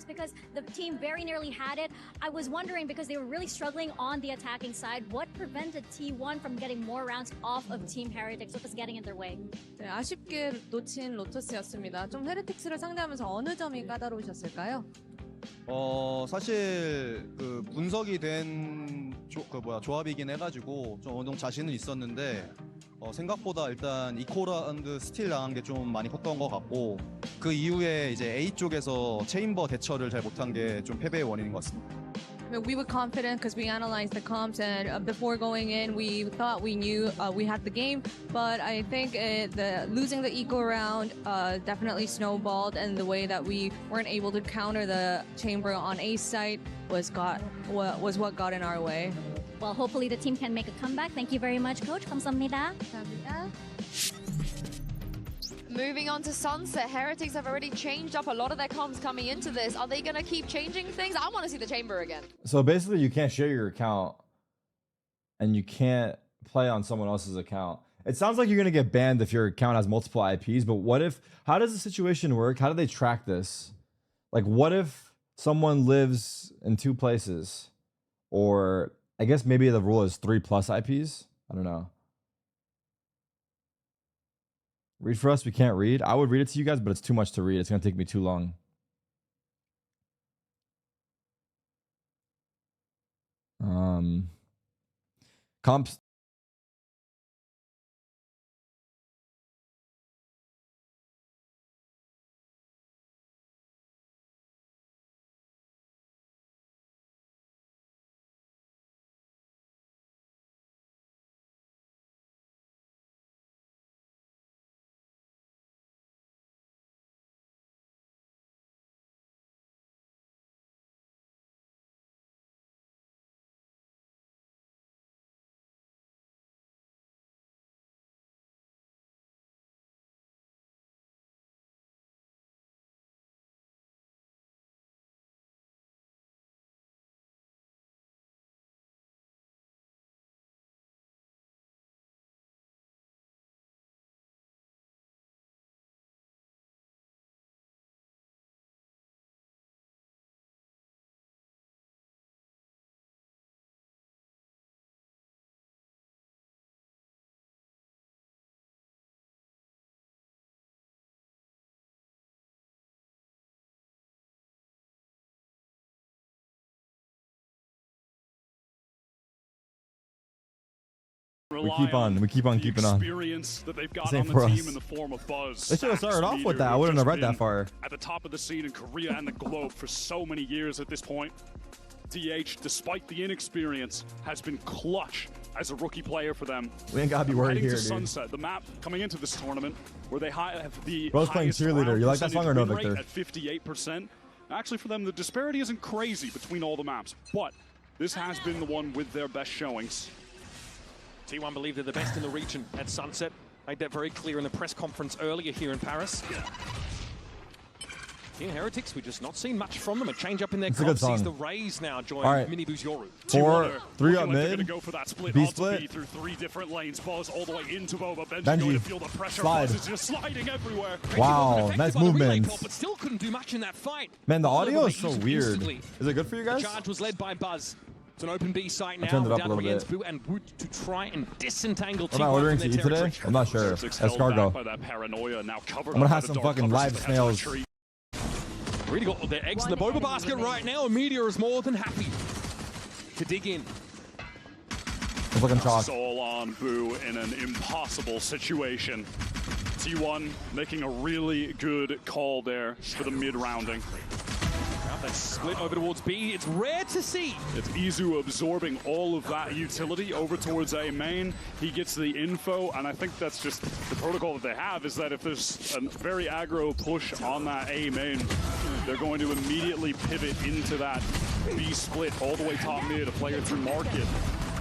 because the team very nearly had it. I was wondering, because they were really struggling on the attacking side, what prevented T1 from getting more rounds off of Team Heretics? What was getting in their way? 네, 아쉽게 놓친 로터스였습니다. 좀 헤르틱스를 상대하면서 어느 점이 까다로우셨을까요? 사실 그 분석이 된 조합이긴 해가지고 좀 어느 정도 자신은 있었는데 생각보다 일단 이코 라운드 스틸 당한 게 좀 많이 컸던 것 같고 그 이후에 이제 A 쪽에서 체인버 대처를 잘 못한 게 좀 패배의 원인인 것 같습니다. We were confident because we analyzed the comps, and before going in, we thought we knew we had the game. But I think losing the eco round definitely snowballed, and the way that we weren't able to counter the chamber on A site was what got in our way. Well, hopefully the team can make a comeback. Thank you very much, Coach. 감사합니다. 감사합니다. Moving on to Sunset, Heretics have already changed up a lot of their comms coming into this. Are they going to keep changing things? I want to see the chamber again. So basically, you can't share your account, and you can't play on someone else's account. It sounds like you're going to get banned if your account has multiple IPs, but what if, how does the situation work? How do they track this? Like, what if someone lives in 2 places? Or I guess maybe the rule is 3+ IPs? I don't know. Read for us, we can't read. I would read it to you guys, but it's too much to read. It's going to take me too long. Comps. We keep on keeping on. That they've got Same on the for team us. in the form of Buzz. They should have started off with that. I wouldn't have read that far. At the top of the scene in Korea and the globe for so many years at this point. DH, despite the inexperience, has been clutch as a rookie player for them. We ain't gotta be worried here, dude. Sunset, the map coming into this tournament, where they have the Bro's playing cheerleader. You like that song or no, Victor? At 58%. Actually, for them, the disparity isn't crazy between all the maps, but this has been the one with their best showings. T1 believe they're the best in the region at Sunset. Made that very clear in the press conference earlier here in Paris. Here, Heretics, we've just not seen much from them. A change up in their comp sees the Rays now join Miniboo's Yoru. 4-3 up mid. Go for that split. B split through 3 different lanes. Buzz all the way into Boba. Benji going to feel the pressure. Buzz is just sliding everywhere. Wow, nice movement. But still couldn't do much in that fight. Man, the audio is so weird. Is it good for you guys? The charge was led by Buzz. It's an open B site now. Turned it up a little bit. Boo and Wood to try and disentangle What am I ordering to eat today? I'm not sure. Escargot. I'm gonna have some fucking live snails. Really got their eggs in the boba basket right now, and Meteor is more than happy to dig in. It's looking chalk. All on Boo in an impossible situation. T1 making a really good call there for the mid-rounding. That split over towards B, it's rare to see. It's Izu absorbing all of that utility over towards A main. He gets the info, and I think that's just the protocol that they have, is that if there's a very aggro push on that A main, they're going to immediately pivot into that B split all the way top mid, a player through market.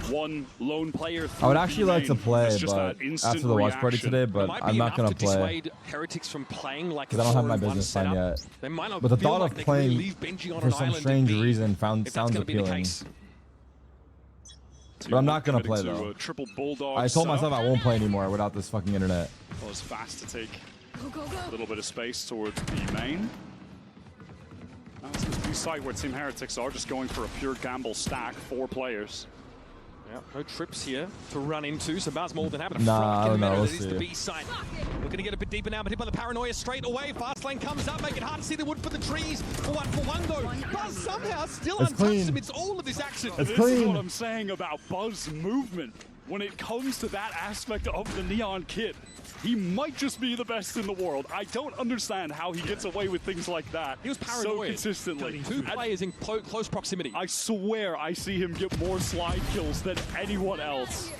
One lone player. I would actually like to play, but after the watch party today, but I'm not gonna play Heretics from playing like because I don't have my business plan yet. But the thought of playing for some strange reason sounds appealing. But I'm not gonna play though. I told myself I won't play anymore without this fucking internet. Well, it's fast to take a little bit of space towards B main. That's this B site where Team Heretics are just going for a pure gamble stack, 4 players. Yeah, no trips here to run into, so Baz more than happy to Nah, I don't know. That We'll is the see. B site. Looking to get a bit deeper now, but hit by the paranoia straight away. Fast lane comes up, make it hard to see the wood for the trees. For one though. Buzz somehow still It's untouched clean. amidst all of this action. It's This clean. is what I'm saying about Buzz movement. When it comes to that aspect of the Neon kit, he might just be the best in the world. I don't understand how he gets away with things like that He was so paranoid. consistently. Two players in close proximity. I swear I see him get more slide kills than anyone else.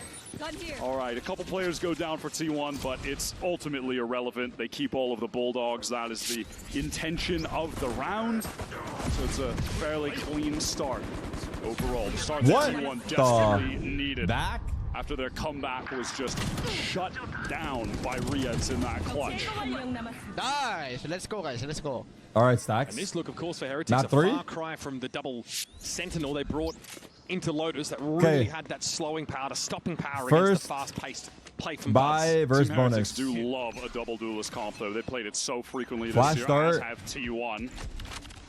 All right, a couple players go down for T1, but it's ultimately irrelevant. They keep all of the Bulldogs. That is the intention of the round. So it's a fairly clean start overall. The start that What T1 the- desperately needed. Back? After their comeback was just shut down by Reds in that clutch. Nice. Let's go, guys. Let's go. All right, Stacks. And this look, of course, for Heretics, Not a three? far cry from the double Sentinel they brought into Lotus that really had that slowing power, the stopping power against First, the fast-paced play from Bye Buzz. versus Team bonus. Heretics do love a double duelist comp, though. They played it so frequently Flash this year, as start. have T1.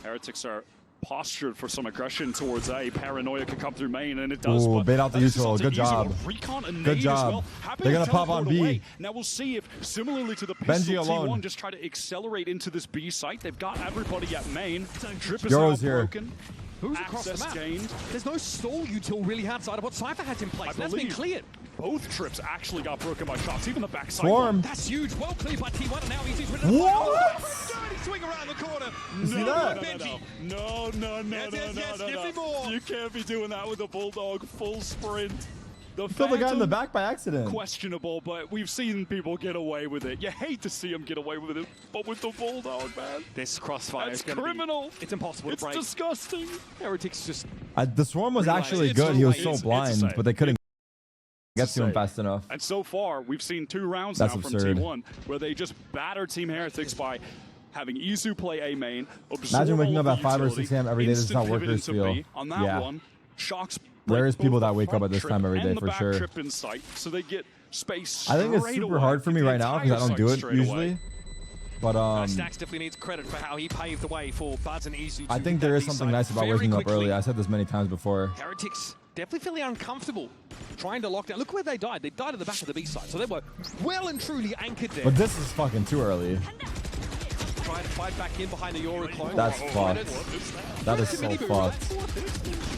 Heretics are postured for some aggression towards A. Paranoia can come through main, and it does. Ooh, but bait out the that is just usual. such Good an easy job. one. Recon and Good nade job. As well. Happy They're to gonna pop on teleport B. away. Now we'll see if, similarly to the Benji pistol, alone. T1 just try to accelerate into this B site. They've got everybody at main. Trip is Yoro's now here. broken. Who's across the Access map? gained. There's no stall util really outside of what Cypher has in place. That's been believe cleared. Both trips actually got broken by shots, even the backside. Swarm. one. That's huge. Well cleared by T1, and now he's What? Dirty swing around the corner. You see that? Benji. No. Give me more. You can't be doing that with a Bulldog full sprint. The Killed the guy in the Phantom, back by accident. questionable, but we've seen people get away with it. You hate to see them get away with it, but with the Bulldog, man, This crossfire that's is going to criminal. be... It's impossible It's to break. disgusting. Heretics just... The Swarm was Realize actually it's good. a He was save. so It's a blind, save. but they couldn't get It's a to him save. fast enough. And so far, we've seen 2 rounds That's now from absurd. T1 where they just batter Team Heretics by having Izu play A main. Imagine waking up all at the 5 or utility, 6 a.m. every day. This is instant how pivot workers into feel. B. On that Yeah. one, Shocks There is break people both that the wake up front at this trip time every and day the for back sure. trip in sight, so they get space. I think it's straight super away. hard for me Get the right now because I don't entire do site it straight usually. away. But Stacks definitely needs credit for how he paved the way for Buzz and Izu. I think there is something nice about waking up early. I said this many times before. Heretics definitely feeling uncomfortable trying to lock down. Look where they died. They died at the back of the B side, so they were well and truly anchored there. But this is fucking too early. Trying to fight back in behind the Yoru clone. That's fucked. That is so fucked.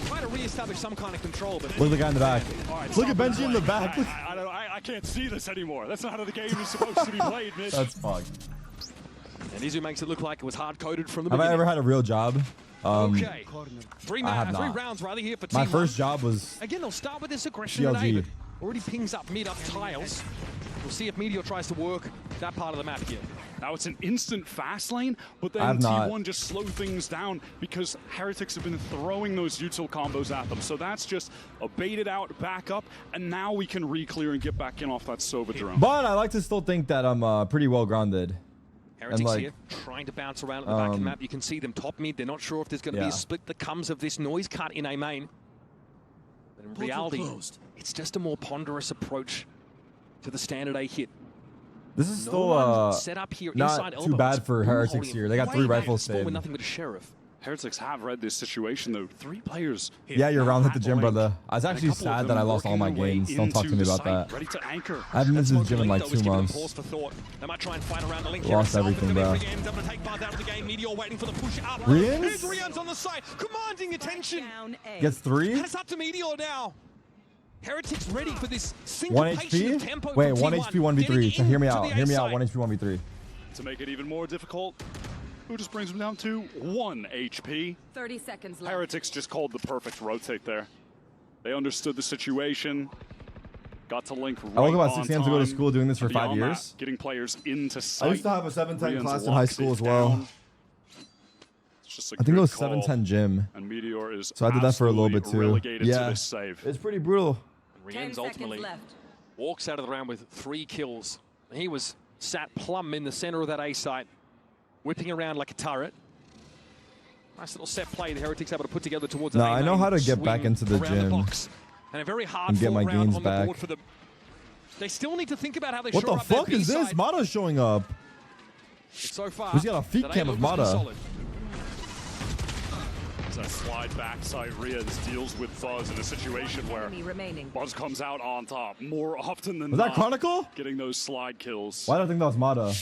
Trying to re-establish some kind of control, but Look at the guy in the back. All right, Look at stop Benji in the play. back. I can't see this anymore. That's not how the game is supposed to be played, Mitch. That's fucked. and Izu makes it look like it was hard-coded from the Have I beginning. ever had a real job? Okay. Three have three not. rounds rather here for My Team first One. job was Again, they'll start with this aggression at A, GLG. but already pings up mid up tiles. We'll see if Meteor tries to work that part of the map here. Now it's an instant fast lane, but then I've not. T1 just slowed things down because Heretics have been throwing those util combos at them. So that's just a baited out backup, and now we can re-clear and get back in off that Sova drone. But I like to still think that I'm pretty well grounded. Heretics like, here trying to bounce around at the back of the map. You can see them top mid. They're not sure if there's going to be yeah. a split that comes of this noise cut in A main. But in reality, it's just a more ponderous approach to the standard A hit. This is No still one set up here inside not too elbows. bad for Boom Heretics holding here. They got way 3 back rifles at spawn with saved. nothing but a sheriff. Heretics have read this situation, though. 3 players. Yeah, you're around hit the gym, link. brother. I was And a actually couple of sad them that I lost all my working their way gains. Don't talk to into me the about site, that. Ready to anchor. I haven't been to the gym in like 2 months. Pause for thought. They might try and fight around the link Lost here. everything, bro. Able to take Buzz out of the game. Meteor waiting for the push up. Rians? Here's Rians on the side, commanding attention. Gets 3? And it's up to Meteor now. Heretics ready for this 1 syncopation of tempo HP? Wait, from 1 T1, HP 1v3. So getting hear me into out. the Hear me A out. side. 1 HP 1v3. To make it even more difficult, who just brings them down to 1 HP. 30 seconds left. Heretics just called the perfect rotate there. They understood the situation. Got to link right I woke up at on 6 a.m. to go to time. school doing this for 5 Beyond that, years. getting players into sight. I used to have a 710 Rians class in high locks school it as well. down. It's just a I think it good was call. 710 gym. And Meteor is So I did that for a little bit absolutely too. relegated Yeah, to this save. it's pretty brutal. 10 Rians seconds ultimately left. walks out of the round with 3 kills. He was sat plumb in the center of that A site, whipping around like a turret. Nice little set play the Heretics able to put together towards No, an I know A-main how to get swing back into the around gym box. And a very hard and get my round gains on the board back. for them. They still need to think about how they What shore the up their fuck is this? B-side. Mata's showing up. So far, He's got a feet that cam of A-look has been Mata. solid. Finds that slide backside. Riaz deals with Buzz in a situation where Buzz comes out on top more often than Was not. that Chronicle? Getting those slide kills. Why do I think that was Mata?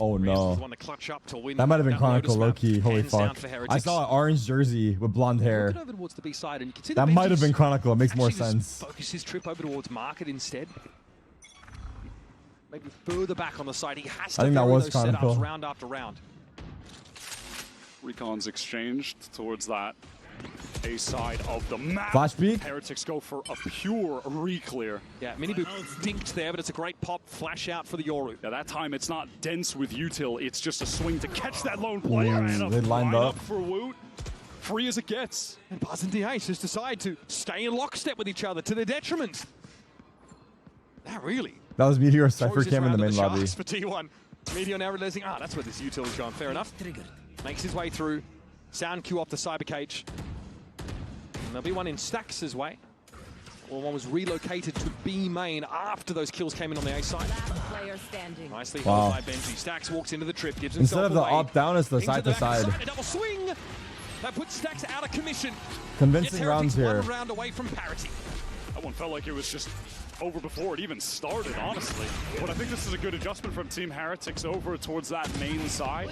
Oh no. That might have been Chronicle low-key. Holy fuck. I saw an orange jersey with blonde hair. Over towards the B side, and you can see That might have been Chronicle. It makes more sense. Focus his trip over towards Market instead. Maybe further back on the side. He has to I think that vary was those Chronicle. setups round after round. Recons exchanged towards that A side of the map. Flash peek. Heretics go for a pure re-clear. Yeah, Minibu dinked there, but it's a great pop flash out for the Yoru. Yeah, that time it's not dense with util. It's just a swing to catch that lone player. Ooh, And a they lined line up. for Woot. Free as it gets. And Buzz and DH just decide to stay in lockstep with each other to their detriment. That really That was Meteor Cypher throws this Cam in the round main to lobby. sharks for T1. Meteor now realizing, that's where this util is going. Fair enough. Makes his way through. Sound Q off the cyber cage. And there'll be one in Stax' way. Well, one was relocated to B main after those kills came in on the A side. Nicely held by Benji. Stax walks into the trip, gives himself Instead of the away. up down, it's the Into side the to back of side. the A double swing. That puts Stax out of commission. Convincing Gets rounds Heretics here. one round away from parity. That one felt like it was just over before it even started, honestly. But I think this is a good adjustment from Team Heretics over towards that main side.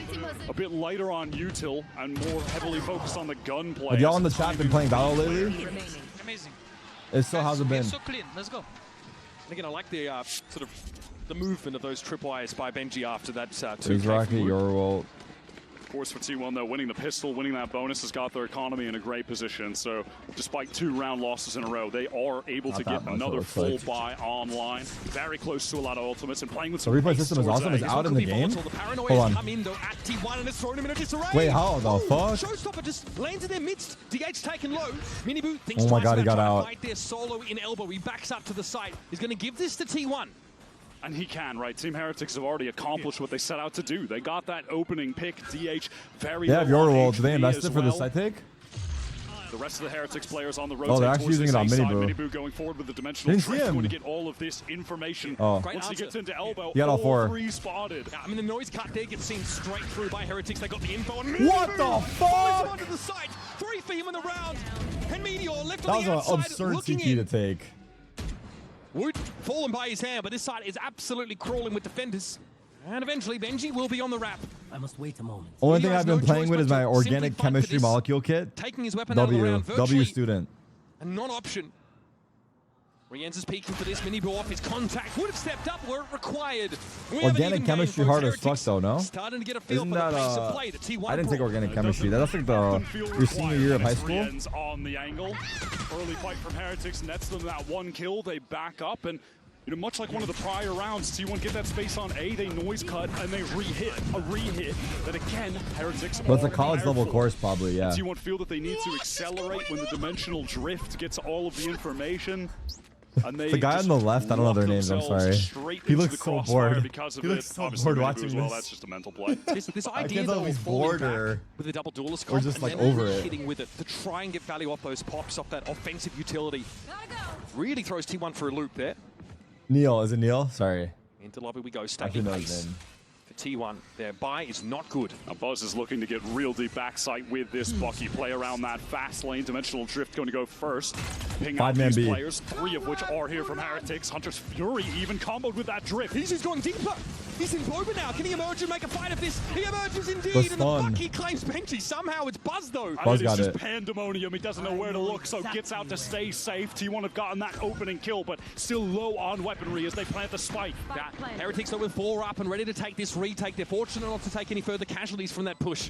A bit lighter on util and more heavily focused on the gunplay. Have y'all in the chat been playing Valor lately? Amazing. If so, how's it been? So clean. Let's go. And again, I like the sort of the movement of those tripwires by Benji after that 2K. Is Rocket your ult? Of course, for T1, though, winning the pistol, winning that bonus has got their economy in a great position. So, despite 2 round losses in a row, they are able to get another full buy online. Very close to a lot of ultimates and playing with The some replay pace system is towards awesome. A. It's out in the game. The paranoia Hold has on. come in, though, at T1 and it's thrown him in a disarray. Wait, how the fuck? Showstopper just lands in their midst. DH taken low. Minibu thinks Oh my twice God, he about got trying to out. fight there solo in elbow. He backs up to the side. He's going to give this to T1. And he can, right? Team Heretics have already accomplished what they set out to do. They got that opening pick. DH very They have low your on ult. Do they HP invest as it for the well. side take? The rest of the Heretics players on the road. Oh, they're actually using it on Minibu. Minibu going forward with the dimensional Didn't see drift, him. going to get all of this information. Oh. Once he gets into elbow, He got all 4. 3 spotted. Yeah, I mean, the noise cut there gets seen straight through by Heretics. They got the info on What the Follows fuck? him onto the side. 3 for him in the round. And Meteor left That on was the an outside absurd looking CT in. to take. Wood fallen by his hand, but this side is absolutely crawling with defenders. And eventually, Benji will be on the wrap. I must wait a moment. Only He thing has I've been no playing choice with but is my to simply organic fight for chemistry this. molecule kit. Taking his weapon out of the W. round, W virtually student. a non-option. Rienz is peeking for this. Minibu off his contact. Would have stepped up where it required. We have an Organic even chemistry game, hard folks. as fuck Heretics though, no? Starting to get a feel Isn't for the that pace of play that T1 I didn't take brought. organic chemistry. That's like your senior year of high school. Rienz on the angle. Early fight from Heretics nets them that 1 kill. They back up and much like one of the prior rounds, T1 get that space on A, they noise cut, and they re-hit. A re-hit that, again, Heretics But it's a are college level powerful. course probably, yeah. T1 feel that they need to accelerate when the dimensional drift gets all of the information. And they The guy just on the left, I don't know their lock names, I'm themselves sorry. straight He into looks the so crossfire bored. because of He it. looks so Obviously, bored Minibu watching as well. this. That's just a mental play. This I idea can't tell though if he's of falling bored back or with a double duelist or comp just, and like, then over it. hitting with it to try and get value off those pops, off that offensive utility. Really throws T1 for a loop there. Neil, is it Neil? Sorry. Into lobby we go, I stacking should know his pace name. for T1. Their buy is not good. Now Buzz is looking to get real deep backside with this Bucky. Play around that fast lane. Dimensional Drift going to go first. Ping out 5-man these B. players, 3 of which are here from Heretics. Hunter's Fury even comboed with that Drift. He's just going deeper. He's in Boba now. Can he emerge and make a fight of this? He emerges indeed. The And the stun. Bucky claims Benji. Somehow it's Buzz though. Buzz And it's got just it. pandemonium. He doesn't know where to look, so gets out to stay safe. T1 have gotten that opening kill, but still low on weaponry as they plant the spike. Yeah, Heretics though with 4 up and ready to take this retake. They're fortunate not to take any further casualties from that push.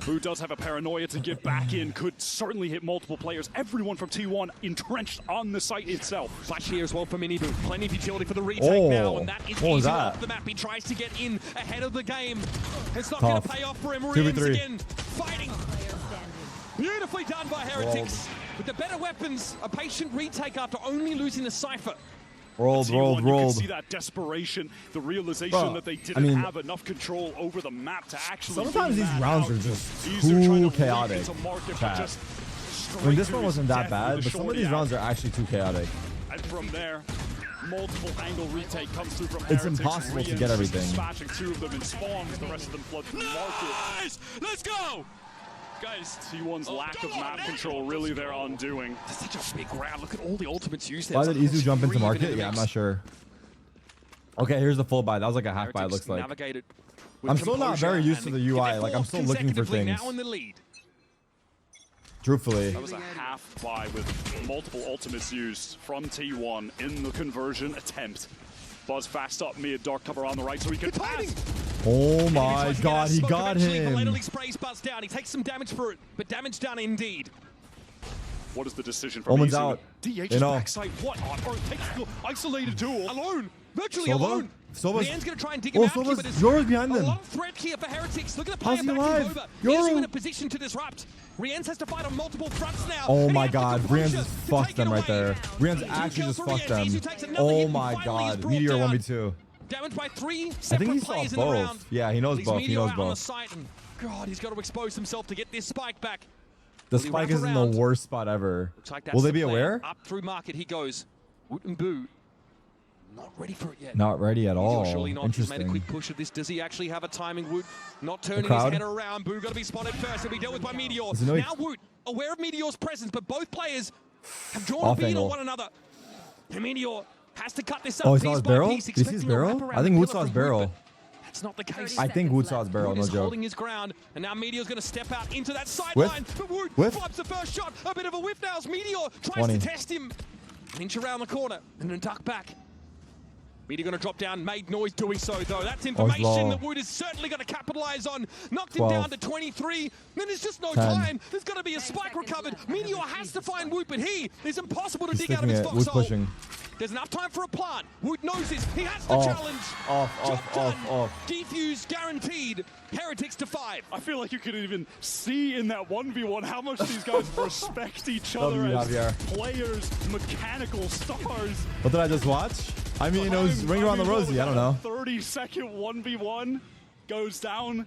Who does have a paranoia to get back in, could certainly hit multiple players. Everyone from T1 entrenched on the site itself. Flash here as well for Minibu. Plenty of utility for the retake Oh, now, and that is what was easy that? off the map. He tries to get in ahead of the game. It's not Tough. going to pay off for him. 2v3. Rienz again, fighting. Beautifully done by Heretics. With the better weapons, a patient retake after only losing the Cypher. Rolled, T1, rolled, you can rolled. see that desperation, the realization Bro, that they didn't I mean, have enough control over the map to actually Sometimes win these that rounds out. are just These are trying to too leap chaotic. into market, but Chat. just I mean, this straight one to wasn't his that death bad, with but the some of shorty these out. rounds are actually too chaotic. And from there, multiple angle retake comes through from It's Heretics. impossible to Rienz get just everything. Dispatching 2 of them in spawns, the rest of them flood through the market. Nice! Let's go! Guys, T1's lack of map control really their undoing. Such a big round. Look at all the ultimates used there. Why did Izu jump into Three even market? in the Yeah, I'm mix. not sure. Okay, here's the full buy. That was like a half buy, it Heretics looks like. navigated with I'm still not composure very used to and the get UI. their Like, I'm fourth still looking for consecutively things. Now in the lead. Truthfully. That was a half buy with multiple ultimates used from T1 in the conversion attempt. Buzz fast up mid, dark cover on the right so he can pass. Oh my god, he got him. Eventually sprays Buzz down. He takes some damage for it, but damage done indeed. What is the decision from Omen's Izu? out. DH's You know. backside. What on earth? Takes the isolated duel. Alone. Virtually Silva? alone. Silva's- Rian's going to try and dig him Oh, out here, Silva's but it's yours behind a them. lot of threat here for Heretics. Look at the How's player he back alive? in over. Yoru. Izu in a position to disrupt. Rian's has to fight on multiple fronts now. Oh and he my has the god, composure Rian's just to fucked take them it right away. there. Rian's 2 actually kills just for fucked Rian. them. Izu takes another Oh hit and my finally is god, brought Meteor down. 1v2. Damaged by 3 I separate think he saw players in the round. both. Yeah, he knows Leaves both. He Meteor knows out on the both. site and God, he's got to expose himself to get this spike back. The Will he spike wrap is in the around? worst spot ever. Looks like that's Will they the be plan. aware? Up through market he goes. Woot and Boo. Not ready for it yet. Not ready at all. Surely not. He's made a Interesting. quick push of this. Does he actually have a timing? Woot not turning his crowd? head around. Boo got to be spotted first. He'll be dealt with by Meteor. Does he know he- Now Woot aware of Meteor's presence, but both players have drawn Off a bead angle. on one another. And Meteor has to cut this up Oh, he saw piece his by barrel? piece, Did you see his expecting a barrel? wraparound I think Woot killer saw his from Woot, barrel. but that's not the case. I think Woot saw his barrel, Woot no is joke. holding his ground, and now Meteor's going to step out into that Whiff? sideline. But Woot Whiff? flips the first shot. A bit of a whiff now as Meteor tries 20. to test him. An inch around the corner, and then duck back. Meteor going to drop down, made noise doing so though. That's information low. that Wood is certainly going to capitalize on. Knocked him 12. down to 23. Then there's just no 10. time. There's going to be a spike recovered. Meteor has to find Wood, but he is impossible to He's dig out of sticking his it. Wood's foxhole. pushing. There's enough time for a plant. Wood knows this. He has the Off. challenge. Off, Job off, done. off, off. Defuse guaranteed. Heretics to 5. I feel like you could even see in that 1v1 how much these guys respect each other W, as Javier. players, mechanical stars. What did I just watch? I mean, it was Ring Around the Rosie. I don't know. 30-second 1v1 goes down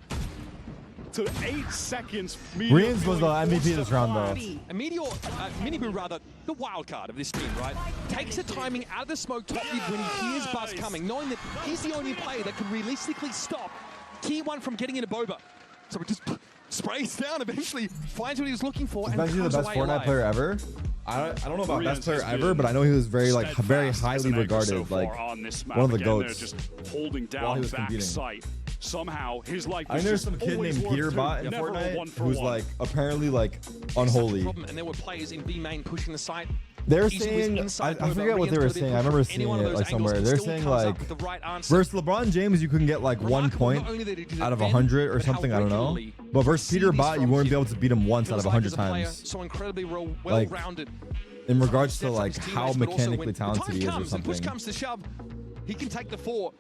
to 8 seconds. Rian's was the MVP this round, though. And Meteor, Miniboo rather, the wild card of this team, right? Takes the timing out of the smoke top mid when he hears Buzz coming, knowing that he's the only player that can realistically stop T1 from getting into Boba. So it just sprays down, eventually finds what he was looking for, Is and Benji the comes best away Fortnite alive. player ever? I don't know about Rian's best player has ever, been but I know he was very very steadfast highly as an anchor regarded, so far like on this map. one of the Again, they're goats. just holding While down he was back competing. sight. Somehow his life I is think there's just some kid always named worth Peter two, Bot in never a one Fortnite for who's one. like apparently like Such a unholy. problem, and there were players in B main pushing the site. They're Izu was saying, inside I Boba. forget what they Rian's were put it in saying. I push. remember Any seeing one of it those like angles somewhere. can They're still saying comes up like with the right answer. versus LeBron James you can get like 1 Remarkable, point not only that he did it out of then, 100 or but how something. I don't know. regularly But we versus see Peter this Bot, you from wouldn't be him. able to beat him once out of Feels like 100 as a player, times. So incredibly Like, well-rounded. In regards to Steps up like his how teammates, but also mechanically when the talented time he is or comes and push something. comes to shove, he can take the 4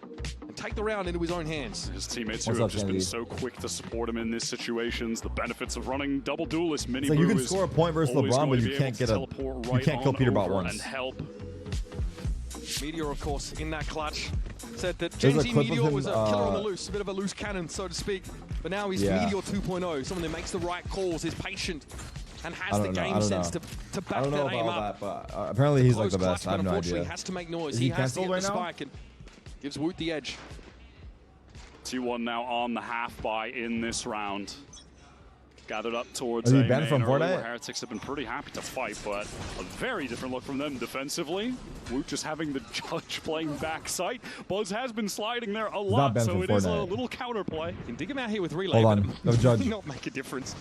and take the round into his own hands. His teammates What's who have up, just been Sandy? so quick to support him in these situations. The benefits of running double duelist mini. It's like you can score a point versus LeBron, but you can't get a you can't kill Peter Bot once. And help. Meteor, of course, in that clutch, said that There's a Genji clip of Meteor him, was a killer on the loose, a bit of a loose cannon, so to speak. But now he's Yeah. Meteor 2.0, someone that makes the right calls, is patient, and I has the don't know, I game don't sense know. to I back don't know that about aim all up. that, but apparently he's like the Close best. clutch, I have but no unfortunately idea. has to make noise. Is He he has to cancelled get right the now? spike and gives Woot the edge. T1 now on the half buy in this round. Gathered up towards Is he A banned from main early, where Fortnite? Heretics have been pretty happy to fight, but a very different look from them defensively. Woot just having the judge playing backside. Buzz has been sliding there a lot, banned so from it is a Fortnite. little counterplay. You can dig him out here with relay, Hold on, but no judge. it not make a difference.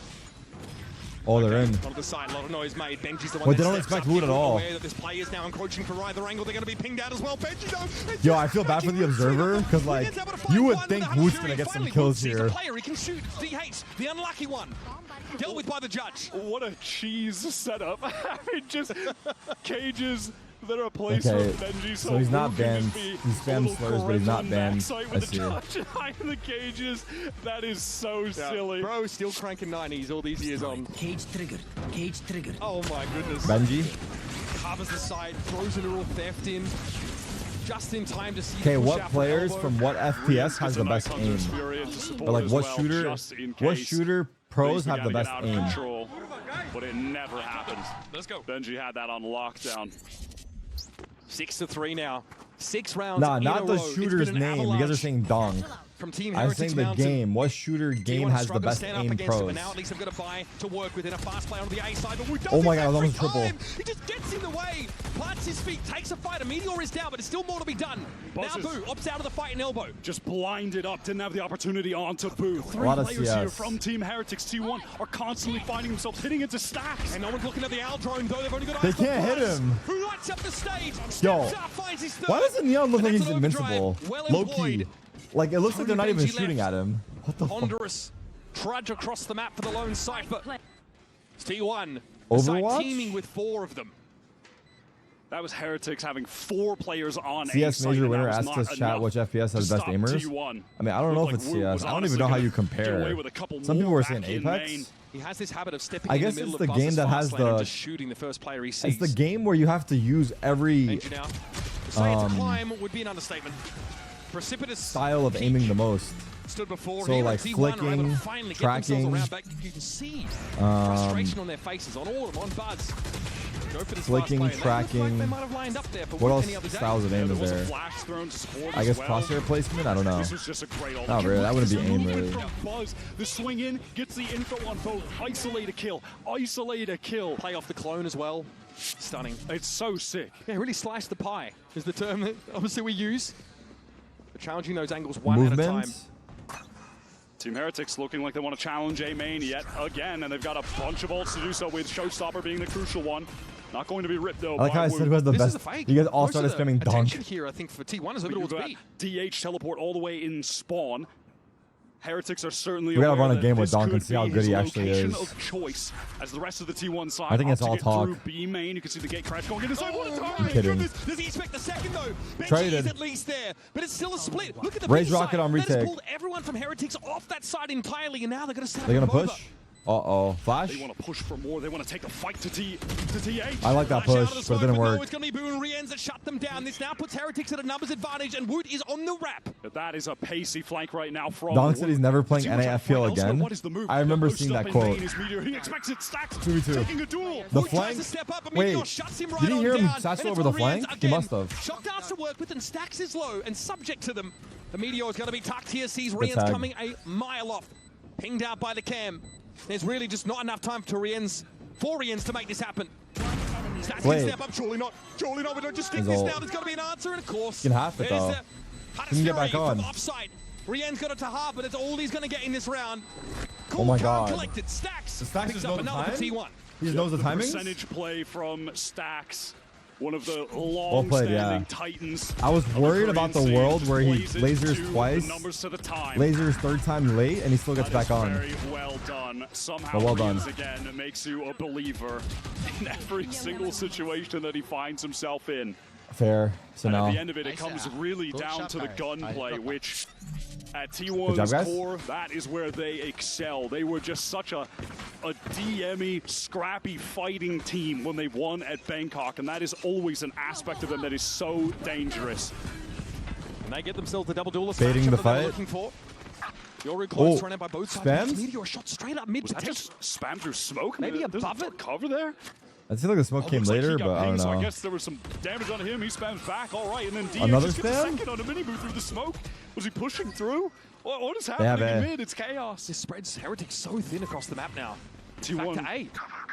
Oh, they're in. On the side, a lot of noise made. Benji's the one But that they don't steps expect up. Wood at People all. aware that this play is now encroaching from either angle. They're going to be pinged out as well. Benji, though. Yo, I feel bad for the observer because like you would think Woot's gonna get some kills He's here. a player. He can shoot. DH, the unlucky one. Dealt with by the judge. What a cheese setup. I mean, just cages that are a place Okay, for Benji. so he's not Woot can banned. just be He spams a little slurs, but he's not Korean banned. backside I with see. the judge behind the cages. That is so silly. Bro, still cranking 90s all these years on. Cage triggered. Cage triggered. Oh my goodness. Benji. Covers the side, throws an all theft in. Just in time to see. Okay, the push what out players elbow. from what FPS has the best aim? But like what shooter pros have the best aim? Control, but it never happened. Let's go. Benji had that on lockdown. 6-3 now. 6 rounds. Nah, in not a the row. It's shooter's been an name. You guys are avalanche. saying dong. from Team I Heretics think the Mountain. game. What shooter game T1 has the struggle to best stand up aim against him, pros? but now at least they've got a buy to work with in a fast play on the A side. But Wood does Oh my it God, that every was triple. time. He just gets in the way, plants his feet, takes a fight. A Meteor is down, but there's still more to be done. Now Boo opts out of the fight in elbow. Just blinded up, didn't have the opportunity onto Boo. Three lot of players CS. here from Team Heretics T1 are constantly finding themselves hitting into stacks. And no one's looking at the Owl drone, though. They've only got They eyes for can't hit Buzz, him. who lights up the stage. Yo, Steps up, finds his third. Why doesn't Neon look And like that's he's an overdrive. invincible? Well Low employed. key. Like, it looks like they're not even Benji shooting left. at him. What the fuck? Ponderous trudge across the map for the lone Cypher. It's T1. The side Overwatch? teaming with 4 of them. That was Heretics having 4 players on CS A site, major and that winner was asked not us chat enough which FPS has to best stop aimers. T1. I mean, I don't know if Looked it's like Wu CS. was I don't honestly even know how gonna you get away compare. with a couple Some people more were saying back in Apex. main. He has this habit of stepping I in guess the middle it's of the game Buzz's that fast has lane and the- just shooting the first player he sees. It's the game where you have to use every Danger now. To say it's a climb would be an understatement. Precipitous style of peak aiming the most. stood before So, here, like, and T1 are able to flicking, finally tracking, get themselves around back. You can see frustration on their faces, on all of them, on Buzz. Go for this Flicking, fast play, and they look like tracking. they might have lined up there for What else any other day. styles of aim There is was a there? flash thrown to support I as guess well. crosshair placement? I don't know. This was just a great all. Not really, that wouldn't be The aim, movement really. from Buzz, the swing in, gets the info on both. Isolate a kill. Isolate a kill. Play off the clone as well. Stunning. It's so sick. Yeah, really slice the pie is the term that obviously we use. But challenging those angles one at a time. Movements? Team Heretics looking like they want to challenge A main yet again, and they've got a bunch of ults to do so, with Showstopper being the crucial one. Not going to be ripped though. I like how I by said Wu. who has the This is best. a fake. You guys all Most of started the spamming attention dunk. here, I think, for T1 is over You've towards got B. DH teleport all the way in spawn. Heretics are certainly We gotta aware run a that game with this Donk and could see how be good his he actually location is. of choice, as the rest of the T1 side I think it's opts to all get talk. through B main. You can see the gate crash going inside. What a Oh time! my Kidding. goodness. Does he expect the second though? Benji Traded. is at least there, but it's still a split. Look at the Rage B rocket side. on That has retake. pulled everyone from Heretics off that side entirely, and now they're going to set They're up gonna a push. Uh-oh. Flash? They want to push for more. They want to take the fight to TH. I like that Flash out of push, the but smoke, it didn't no, work. it's going to be Boo and Rienz that shut them down. This now puts Heretics at a numbers advantage, and Wood is on the wrap. But that is a pacey flank right now from Donk said he's never playing T1's trying to NAFPL find elsewhere. again. What is the move? I remember Post seeing up that in quote. main is Meteor. He expects it. Stacks 2v2. taking a duel. The Wood tries flank? to step up, but Wait, Meteor shuts him right did he on hear him down, satchel and over it's the on Rienz flank? He again. must have. Shock darts to work with, and Stacks is low and subject to them. The Meteor is going to be tucked here, sees Rienz tag. coming a mile off. Pinged out by the cam. There's really just not enough time for Rienz to make this happen. Stacks Wait. can step up, surely not. Surely not, we don't just stick His this ult. down. There's got to be an answer, and of course, He can half it, there's though. the He can get back Hatsuri on. from offside. Rienz got it to half, but it's all he's going to get in this round. Oh my Cool card God. collected. Stacks Stacks picks just up knows the another for time? T1. He just knows the timings? Percentage play from Stacks. One of the Well played, yeah. long-standing titans. I was of the worried Korean about the scene. world where he Plays it lasers to twice, the numbers to the time. lasers third time late, and he still gets That is back on. Very well done. Somehow, Well done. Rienz again makes you a believer in every single situation that he finds himself in. Fair. So And now, at the end of it, it comes really down to the gunplay, which at T1's job, guys. core, that is where they excel. They were just such a DME, scrappy fighting team when they won at Bangkok, and that is always an aspect of them that is so dangerous. And they get themselves the double duelist Baiting matchup the that they were fight. looking for. You're in close, Oh, thrown out by both sides. spams? Meteor shot straight up mid. Was that potential- just spam through smoke? Maybe There's above a it? cover there? I feel like the smoke came Looks like later, he got but I don't pinged, so I know. guess there was some damage on him. He spams back. All right, and then DH Another just gets a spam? second on a mini boot through the smoke. Was he pushing through? What is have happening in A. mid? It's chaos. This spreads Heretics so thin across the map now. T1. Back to A.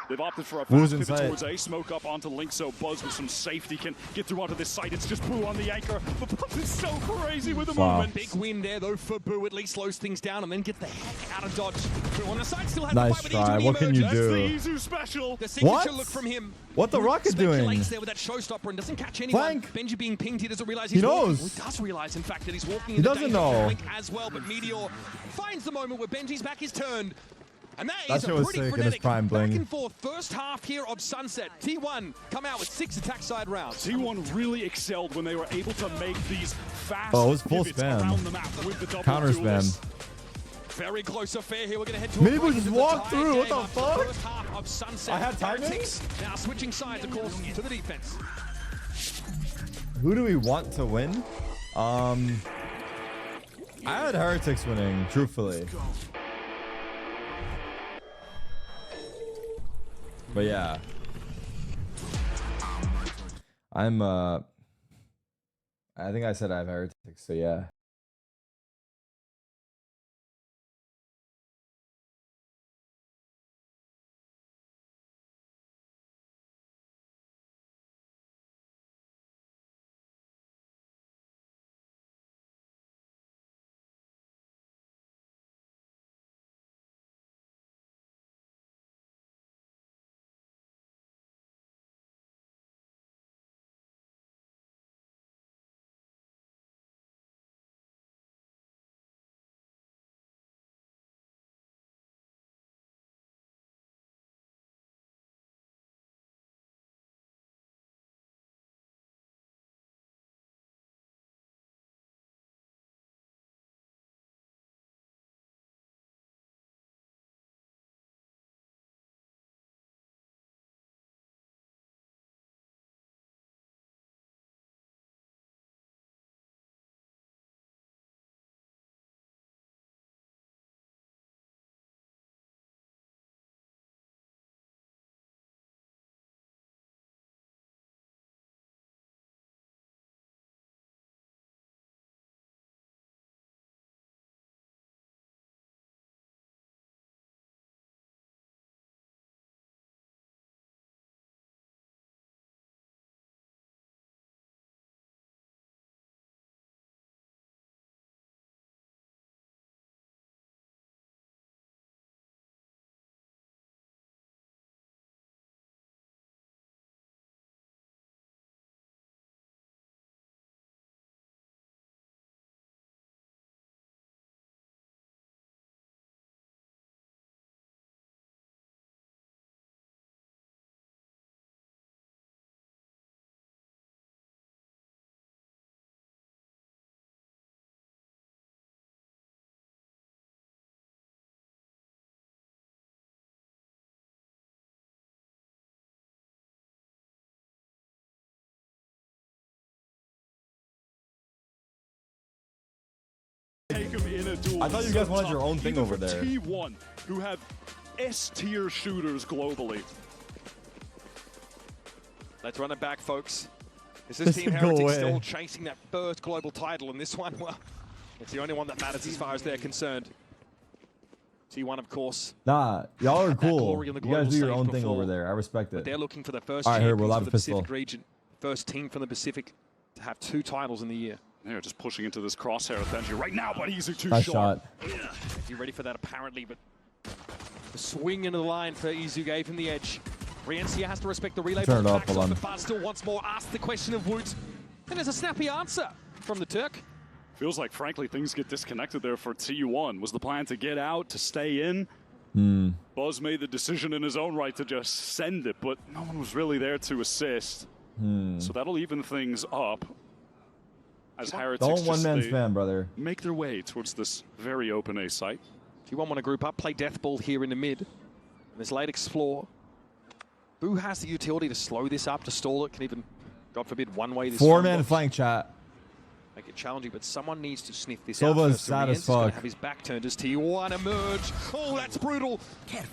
They've opted for a Wu's fast pivot inside. towards A. Smoke up onto Link, so Buzz with some safety can get through onto this site. It's just Boo on the anchor. But Buzz is so crazy with the Wow. movement. Big win there though for Boo. At least slows things down and then get the heck out of dodge. Boo on the side still has Nice the fight, but try. Izu What can you That's do? the Izu special. The signature What? look from him. What the Boo Rocket doing? speculates there with that showstopper and doesn't catch anyone. Flank. Benji being pinged, he doesn't realize He he's walking. knows. Well, he does realize, in fact, that he's walking. He doesn't know. Link as well, but Meteor finds the moment where Benji's back is turned. And that That is shit a was pretty sick in his frenetic prime back bling. and forth first half here of Sunset. T1 come out with 6 attack side rounds. T1 really excelled when they were able to make these fast Oh, it was full pivots spam. around the map with the double Counter duelists. spam. Very close affair here. We're going to head to Maybe a we break just into the walked tie through. What game the after fuck? First half of Sunset. I had timing? Heretics now switching sides, of course, to the defense. Who do we want to win? I had Heretics winning, truthfully. But yeah. I think I said I have Heretics, so yeah. a duel. I thought you guys wanted your own thing over there. T1, who have S-tier shooters globally. Let's run it back, folks. This is Team Heretics still chasing that first global title, and this one, well, it's the only one that matters as far as they're concerned. T1, of course. Nah, y'all are cool. You guys do your own thing over there. I respect it. They're looking for the first champions for the Pacific region. First team from the Pacific to have 2 titles in the year. They're just pushing into this crosshair of Benji right now, but he's too nice short. You're ready for that apparently, but the swing into the line for Izu gave him the edge. Riencia has to respect the relay. Turn it off, but Buzz still once more asks the question of Woot. And there's a snappy answer from the Turk. Feels like, frankly, things get disconnected there for T1. Was the plan to get out, to stay in? Buzz made the decision in his own right to just send it, but no one was really there to assist. So that'll even things up. As Heretics don't one-man spam, brother. Make their way towards this very open A site. T1 want to group up, play death ball here in the mid. And this late explore. Boo has the utility to slow this up, to stall it, can even, God forbid, one-way this 4-man flank chat. Make it challenging, but someone needs to sniff this Silva out. is sad as fuck. Have his back turned as T1 emerge. Oh, that's brutal.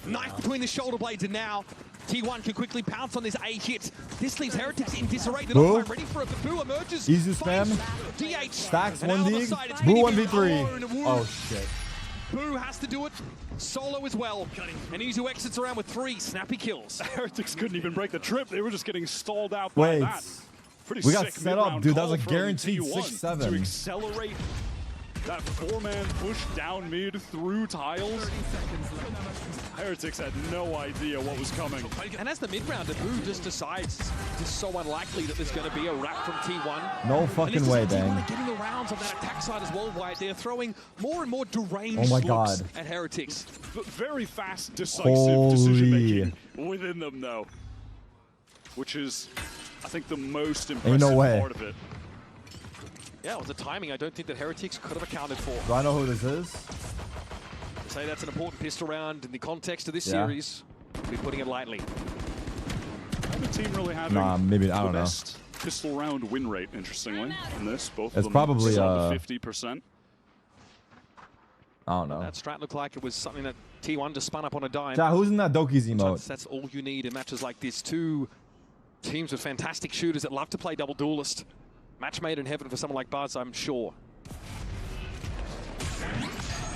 Knife between the shoulder blades, and now T1 can quickly pounce on this A hit. This leaves Heretics in disarray. They're not quite ready for it, but Boo emerges. Easy spam. DH. Stacks 1D. Boo 1v3. Oh, shit. Boo has to do it solo as well. And Izu exits around with 3 snappy kills. Heretics couldn't even break the trip. They were just getting stalled out by that. We got set up, dude. That was a guaranteed 6-7. To accelerate that 4-man push down mid through tiles. Heretics had no idea what was coming. And as the mid-rounder, Boo just decides it's so unlikely that there's going to be a wrap from T1. No fucking way, Bang. T1 getting the rounds on that attack side as well, Wyatt. They're throwing more and more deranged looks at Heretics. Very fast, decisive decision-making within them, though. Which is, I think, the most impressive part of it. Yeah, it was the timing I don't think that Heretics could have accounted for. Do I know who this is? To say that's an important pistol round in the context of this series, we'll be putting it lightly. The team really having maybe, I don't know. Best pistol round win rate, interestingly, in this. Both it's of them probably 50%. I don't know. That strat looked like it was something that T1 just spun up on a dime. Yeah, who's in that Doki's emote? That's all you need in matches like this. 2 teams with fantastic shooters that love to play double duelist. Match made in heaven for someone like Buzz, I'm sure.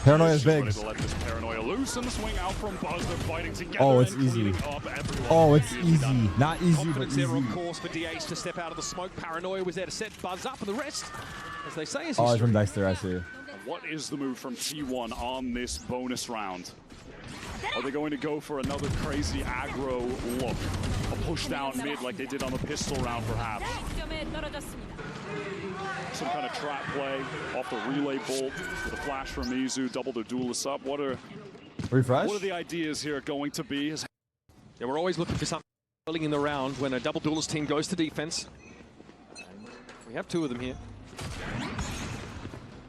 Paranoia is big. To let this paranoia loose and swing out from Buzz. They're fighting together. Oh, it's easy. Oh, it's easy. Not easy, but easy. There, of course, for DH to step out of the smoke. Paranoia was there to set Buzz up, and the rest, as they say, is history. Oh, it's from Dexter, I see. What is the move from T1 on this bonus round? Are they going to go for another crazy aggro look? A push down mid like they did on the pistol round, perhaps? Some kind of trap play off the relay bolt with a flash from Izu, double their duelists up. What are the ideas here going to be? Yeah, we're always looking for something early in the round when a double duelist team goes to defense. We have 2 of them here.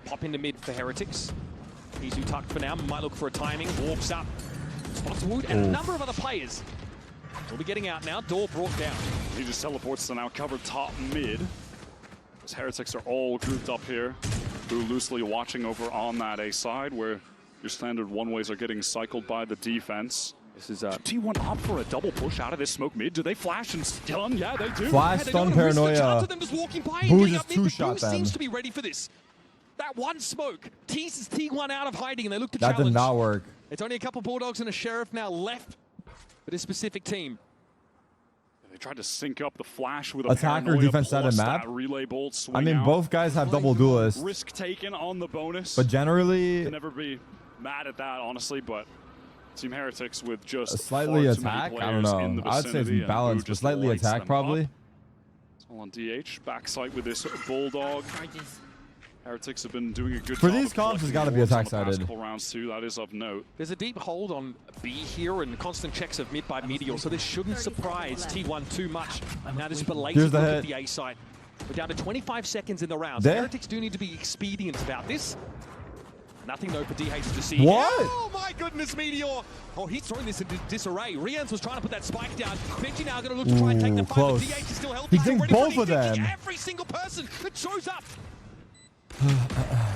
Pop into mid for Heretics. Izu tucked for now, might look for a timing, walks up. Spots Wood and a number of other players. We'll be getting out now, door brought down. He just teleports to now cover top mid. As Heretics are all grouped up here. Boo loosely watching over on that A side where your standard one-ways are getting cycled by the defense. This is T1 opt for a double push out of this smoke mid. Do they flash and stun? Yeah, they do. Flash, stun, Paranoia. Boo just 2-shot them. Seems to be ready for this. That one smoke teases T1 out of hiding and they look to challenge. That did not work. It's only a couple Bulldogs and a Sheriff now left for this specific team. They tried to sync up the flash with a attacker defense side of map. Relay bolt swing I mean, out. both guys have double duelists. Risk taken on the bonus. But generally, can never be mad at that, honestly. But Team Heretics with just slightly attack. I don't know. I'd say it's balanced, but slightly attack probably. It's all on DH backside with this Bulldog. Heretics have been doing a good for job. These comps, has got to be attack-sided. Rounds too, that is of note. There's a deep hold on B here and constant checks of mid by Meteor, so this shouldn't surprise T1 too much. Now this belated look at the A side. We're down to 25 seconds in the round. So Heretics do need to be expedient about this. Nothing though for DH to see. What? Oh my goodness, Meteor! Oh, he's throwing this into disarray. Rians was trying to put that spike down. Benji now going to look to try and take the fight, but DH is still healthy. He did both of them. Every single person that shows up.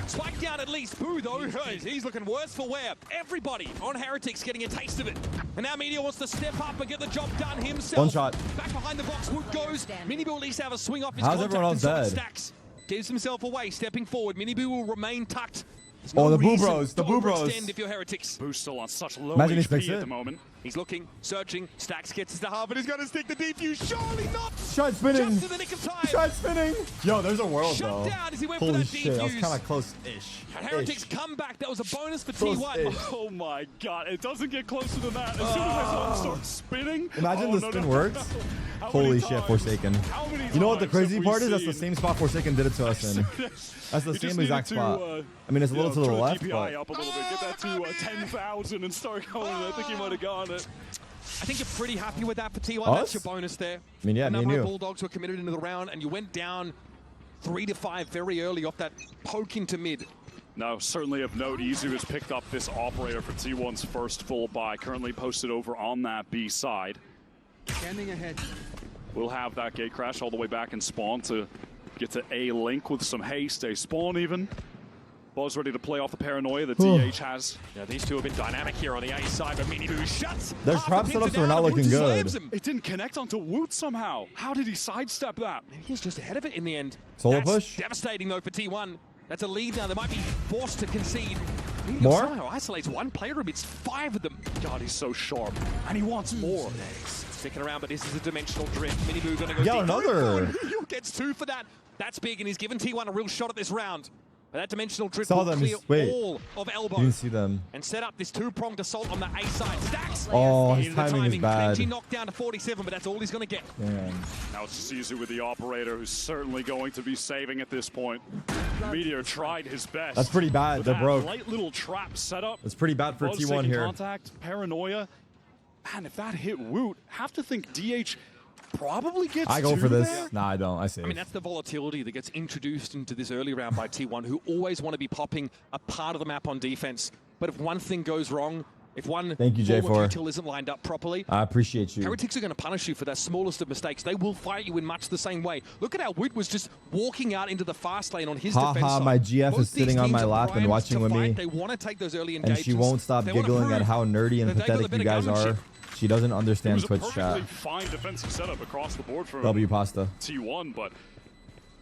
Spike down at least. Boo, though, he's looking worse for wear. Everybody on Heretics getting a taste of it. And now Meteor wants to step up and get the job done himself. One shot. Back behind the box, Wood goes. Miniboo at least have a swing off his How's contact everyone else and dead? Stacks. Gives himself away, stepping forward. Miniboo will remain tucked. There's Oh, the Boo reason Bros, the to Boo Bros. overextend if you're Heretics. Boo's still on such low Imagine he HP sticks at it. the moment. He's looking, searching. Stacks gets to half, and he's going to stick the defuse. Surely not. Shot spinning. Just in the nick of time. Shot spinning. Yo, there's a world Shut though. down as he went for Holy that shit, that was defuse. kind of close-ish. And Heretics come back. That was a bonus for Close-ish. T1. Oh my god, it doesn't get closer than that. As soon as I saw him start spinning. Imagine oh, the no, spin no, works. no. How Holy many shit, times? Forsaken. How many You know what the times crazy have we part is? That's the seen- same spot Forsaken did it to us in. That's the You just same exact needed to, spot. I mean, it's a little to the turn left, DPI but up a little bit, get that to 10,000 and start going. I think he might have gone it. I think you're pretty happy with that for T1. Us? That's your bonus there. I mean, yeah, a me and number of you. Bulldogs were committed into the round, and you went down 3 to 5 very early off that poke into mid. No, certainly of note, Izu has picked up this operator for T1's first full buy, currently posted over on that B side. Scanning ahead. We'll have that gate crash all the way back in spawn to get to A link with some haste, A spawn even. Buzz ready to play off the paranoia that DH has. Yeah, these two have been dynamic here on the A side, but Miniboo shuts. Their half trap the pins setups are not down, and looking Wood just good. slams him. It didn't connect onto Woot somehow. How did he sidestep that? Maybe he's just ahead of it in the end. Solo That's push? devastating though for T1. That's a lead now. They might be forced to concede. Meteor More? somehow isolates one player amidst 5 of them. God, he's so sharp. And he wants more. Sticking around, but this is a dimensional drift. Miniboo gonna go Yeah, deep. another. He gets 2 for that. That's big, and he's given T1 a real shot at this round. But that dimensional drift Saw will them. clear Wait. all of Elbow you can see them. and set up this 2-pronged assault on the A side. Stacks. Oh, his Needed the timing is bad. Plenty knocked down to 47, but that's all he's gonna get. Damn. Now it's Izu with the operator, who's certainly going to be saving at this point. Meteor tried his best. That's pretty bad. With They're that broke. light little trap setup. It's pretty bad for Buzz T1 taking here. Contact, paranoia. Man, if that hit Woot, have to think DH probably gets I go two for this. there. Nah, I don't. I save. I mean, that's the volatility that gets introduced into this early round by T1, who always want to be popping a part of the map on defense. But if one thing goes wrong, if one Thank you, forward J4. util isn't lined up properly, I appreciate you. Heretics are going to punish you for that smallest of mistakes. They will fight you in much the same way. Look at how Wood was just walking out into the fast lane on his defense side. My GF Both is these sitting on teams my are lap and primed watching to with me. fight. They want to take those early And engagements. she won't stop They wanna giggling at prove how nerdy and that they got a pathetic bit you of guys are. gunmanship. She doesn't It understand was a Twitch perfectly chat. fine defensive setup across the board from W pasta. T1, but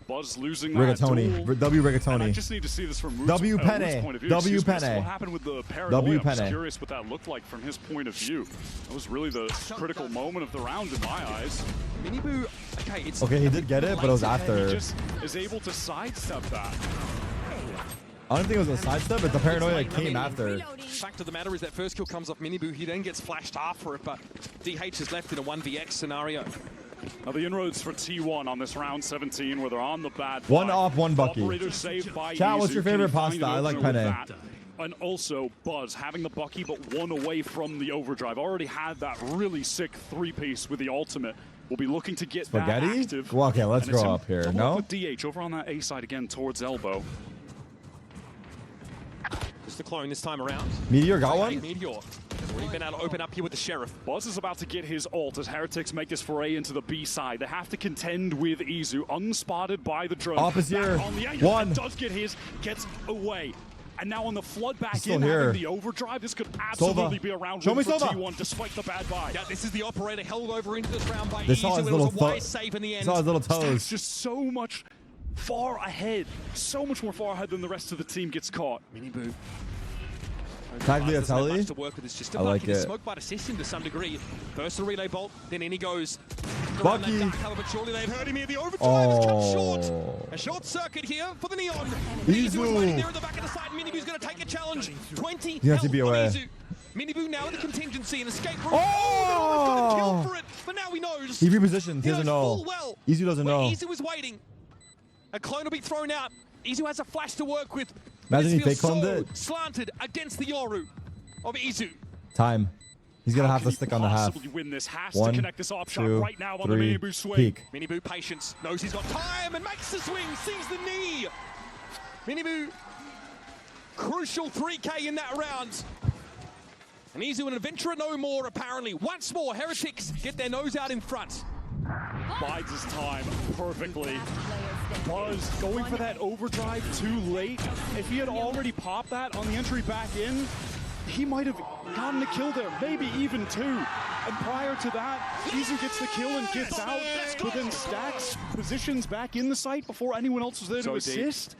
Buzz losing that Rigatoni. duel. W And I rigatoni. just need to see this from Woot's W Woot's penne. point of view. W Excuse me, so penne. What happened with the paranoia? W I'm just penne. curious what that looked like from his point of view. That was really the critical moment of the round in my eyes. Miniboo, okay, it's Okay, he did get it, but it was He after. just is able to sidestep that. I don't think it was a sidestep, but the paranoia I mean, came after. Fact of the matter is that first kill comes off Miniboo. He then gets flashed after it, but DH is left in a 1vx scenario. Now the inroads for T1 on this round 17, where they're on the bad One guy. off, one bucky. Operator saved by Chat, what's Izu. your Can favorite he find pasta? an I like opener with penne. that? And also Buzz having the bucky, but one away from the overdrive. Already had that really sick 3-piece with the ultimate. We'll be looking to get Spaghetti? that active. Well, okay, let's And it's go him up here. double No? up with DH over on that A side again towards elbow. Just the clone this time around. Meteor got Okay, one? Meteor has already been able to open up here with the Sheriff. Buzz is about to get his ult as Heretics make this foray into the B side. They have to contend with Izu, unspotted by the drone. Op is Back here. on the A. One. Does get his, gets away. And now on the flood back He's still in, here. having the overdrive, this could absolutely be a round Show win me for Sova. T1 despite the bad buy. Yeah, this is the operator held over into this round by They saw Izu. his It little was a wise save in the end. Saw his little It's toes. just so much far ahead. So much more far ahead than the rest of the team gets caught. Miniboo. Tagliatelle? Doesn't have much to work with. It's just a I like bucky. The it. smoke might assist him to some degree. First the relay bolt, then in he goes. Bucky. Around that dark color, but surely they've heard him here. The overdrive is cut short. Oh. A short circuit here for the Neon. Izu. Izu is waiting there at the back of the side. Miniboo's going to take a challenge. 20 You have to be health on aware. Izu. Miniboo now in the contingency and escape route. Oh! Got a kill for it, but now he knows. He repositioned. He doesn't knows know. full well Izu doesn't where know. Izu is waiting. A clone will be thrown out. Izu has a flash to work with. Imagine he This feels fake cloned so it. slanted against the Yoru of Izu. Time. He's going to How have can to he stick on the half. possibly win this? Has One, to connect this op shot 2, right now on 3, the Miniboo swing. peek. Miniboo patience, knows he's got time and makes the swing, sees the knee. Miniboo, crucial 3K in that round. And Izu an adventurer no more apparently. Once more, Heretics get their nose out in front. Bides his time perfectly. Buzz going for that overdrive too late. If he had already popped that on the entry back in, he might have gotten a kill there, maybe even 2. And prior to that, Izu gets the kill and gets out, but then Stacks positions back in the site before anyone else was there to assist.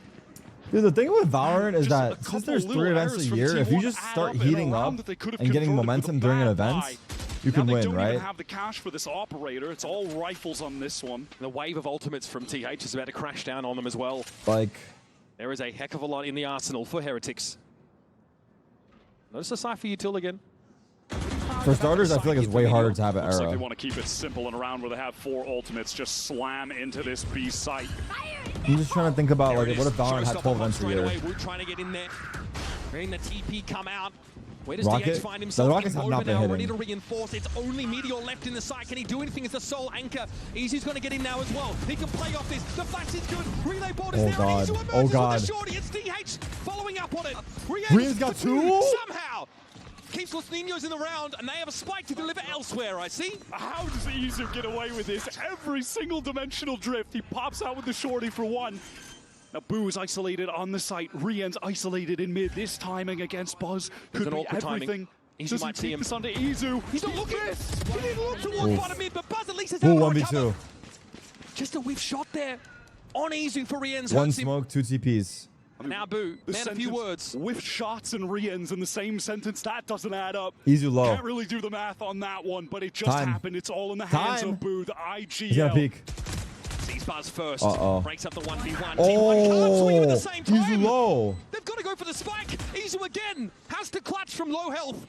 Dude, the thing with Valorant is Just that a since there's couple 3 little events a errors from year, if you T1 just add start up in a heating round up that they could have and getting converted with momentum a during an bad event, buy. you can Now win, they don't right? even have the cash for this operator. It's all rifles on this one. The wave of ultimates from TH is about to crash down on them as well. Like, There is a heck of a lot in the arsenal for Heretics. Notice the Cypher util again. for starters, I feel like it's way harder to have an Looks like they era. want to keep it simple in a round where they have 4 ultimates. Just slam into this B site. I'm just trying to think about, There like, it what is. if Valorant had Showstopper 12 pops events a straight year? away. We're trying to get in there. We're in the TP come out. Where does Rocket? DH find The himself? Rockets have not been now, ready hitting. to reinforce. It's only Meteor left in the site. Can he do anything as the sole anchor? Easy's going to get in now as well. He can play off this. The flash is good. Relay board is Oh, there. God. And Izu emerges Oh, with God. the shorty. It's DH following up on it. Rian's got 2? Somehow. Keeps Los Niños in the round, and they have a spike to deliver elsewhere, I see. How does Izu get away with this? Every single dimensional drift, he pops out with the shorty for 1. Now Boo is isolated on the site. Rian's isolated in mid. This timing against Buzz could an be awkward timing. everything. Izu Does he might see take him. this onto Izu? He's not looking. He didn't look towards Oof. bottom mid, but Buzz at least is Ooh, able to 1v2. recover. Just a whiff shot there on Izu for Rian's. 1 hurts him. smoke, 2 TPs. Now Boo, The man, a few words. With shots and Rian's in the same sentence, that doesn't add up. Izu low. Can't really do the math on that one, but it just Time. happened. It's all in the hands Time. of Boo, the IGL. He's gonna peek. Sees Buzz first. Uh-oh. Breaks up the 1v1. T1 can't swing at the same time. Izu low. They've got to go for the spike. Izu again has to clutch from low health.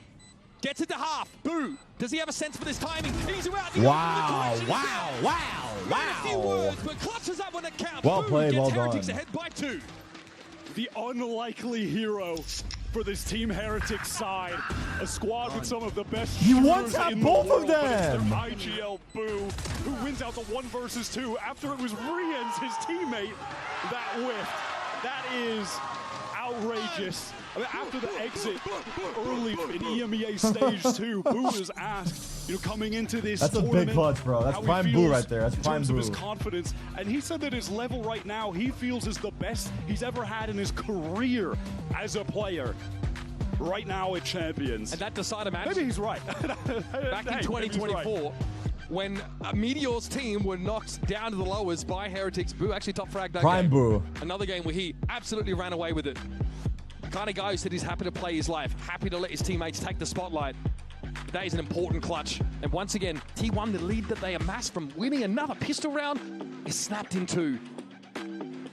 Gets it to half. Boo. Does he have a sense for this timing? Izu out. The Wow, open, the wow, wow, Made a few wow. words, but clutches up when it counts. Well Boo played, gets well Heretics done. ahead by 2. The unlikely hero for this Team Heretics side. A squad with some of the best You shooters once had in the both of world, but it's them. their IGL Boo, who wins out the 1 versus 2 after it was Rian's, his teammate, that whiffed. That is outrageous. I mean, after the exit early in EMEA Stage 2, Boo was asked, coming into this That's a big tournament, clutch, bro. That's how he prime Boo feels right there. That's in prime terms of his Boo. confidence, and he said that his level right now he feels is the best he's ever had in his career as a player. Right now at Champions. And that decider match. Maybe he's right. Back in 2024, when Meteor's team were knocked down to the lowers by Heretics, Boo actually top fragged that Prime game. Boo. Another game where he absolutely ran away with it. The kind of guy who said he's happy to play his life, happy to let his teammates take the spotlight. That is an important clutch. And once again, T1, the lead that they amassed from winning another pistol round, is snapped in 2.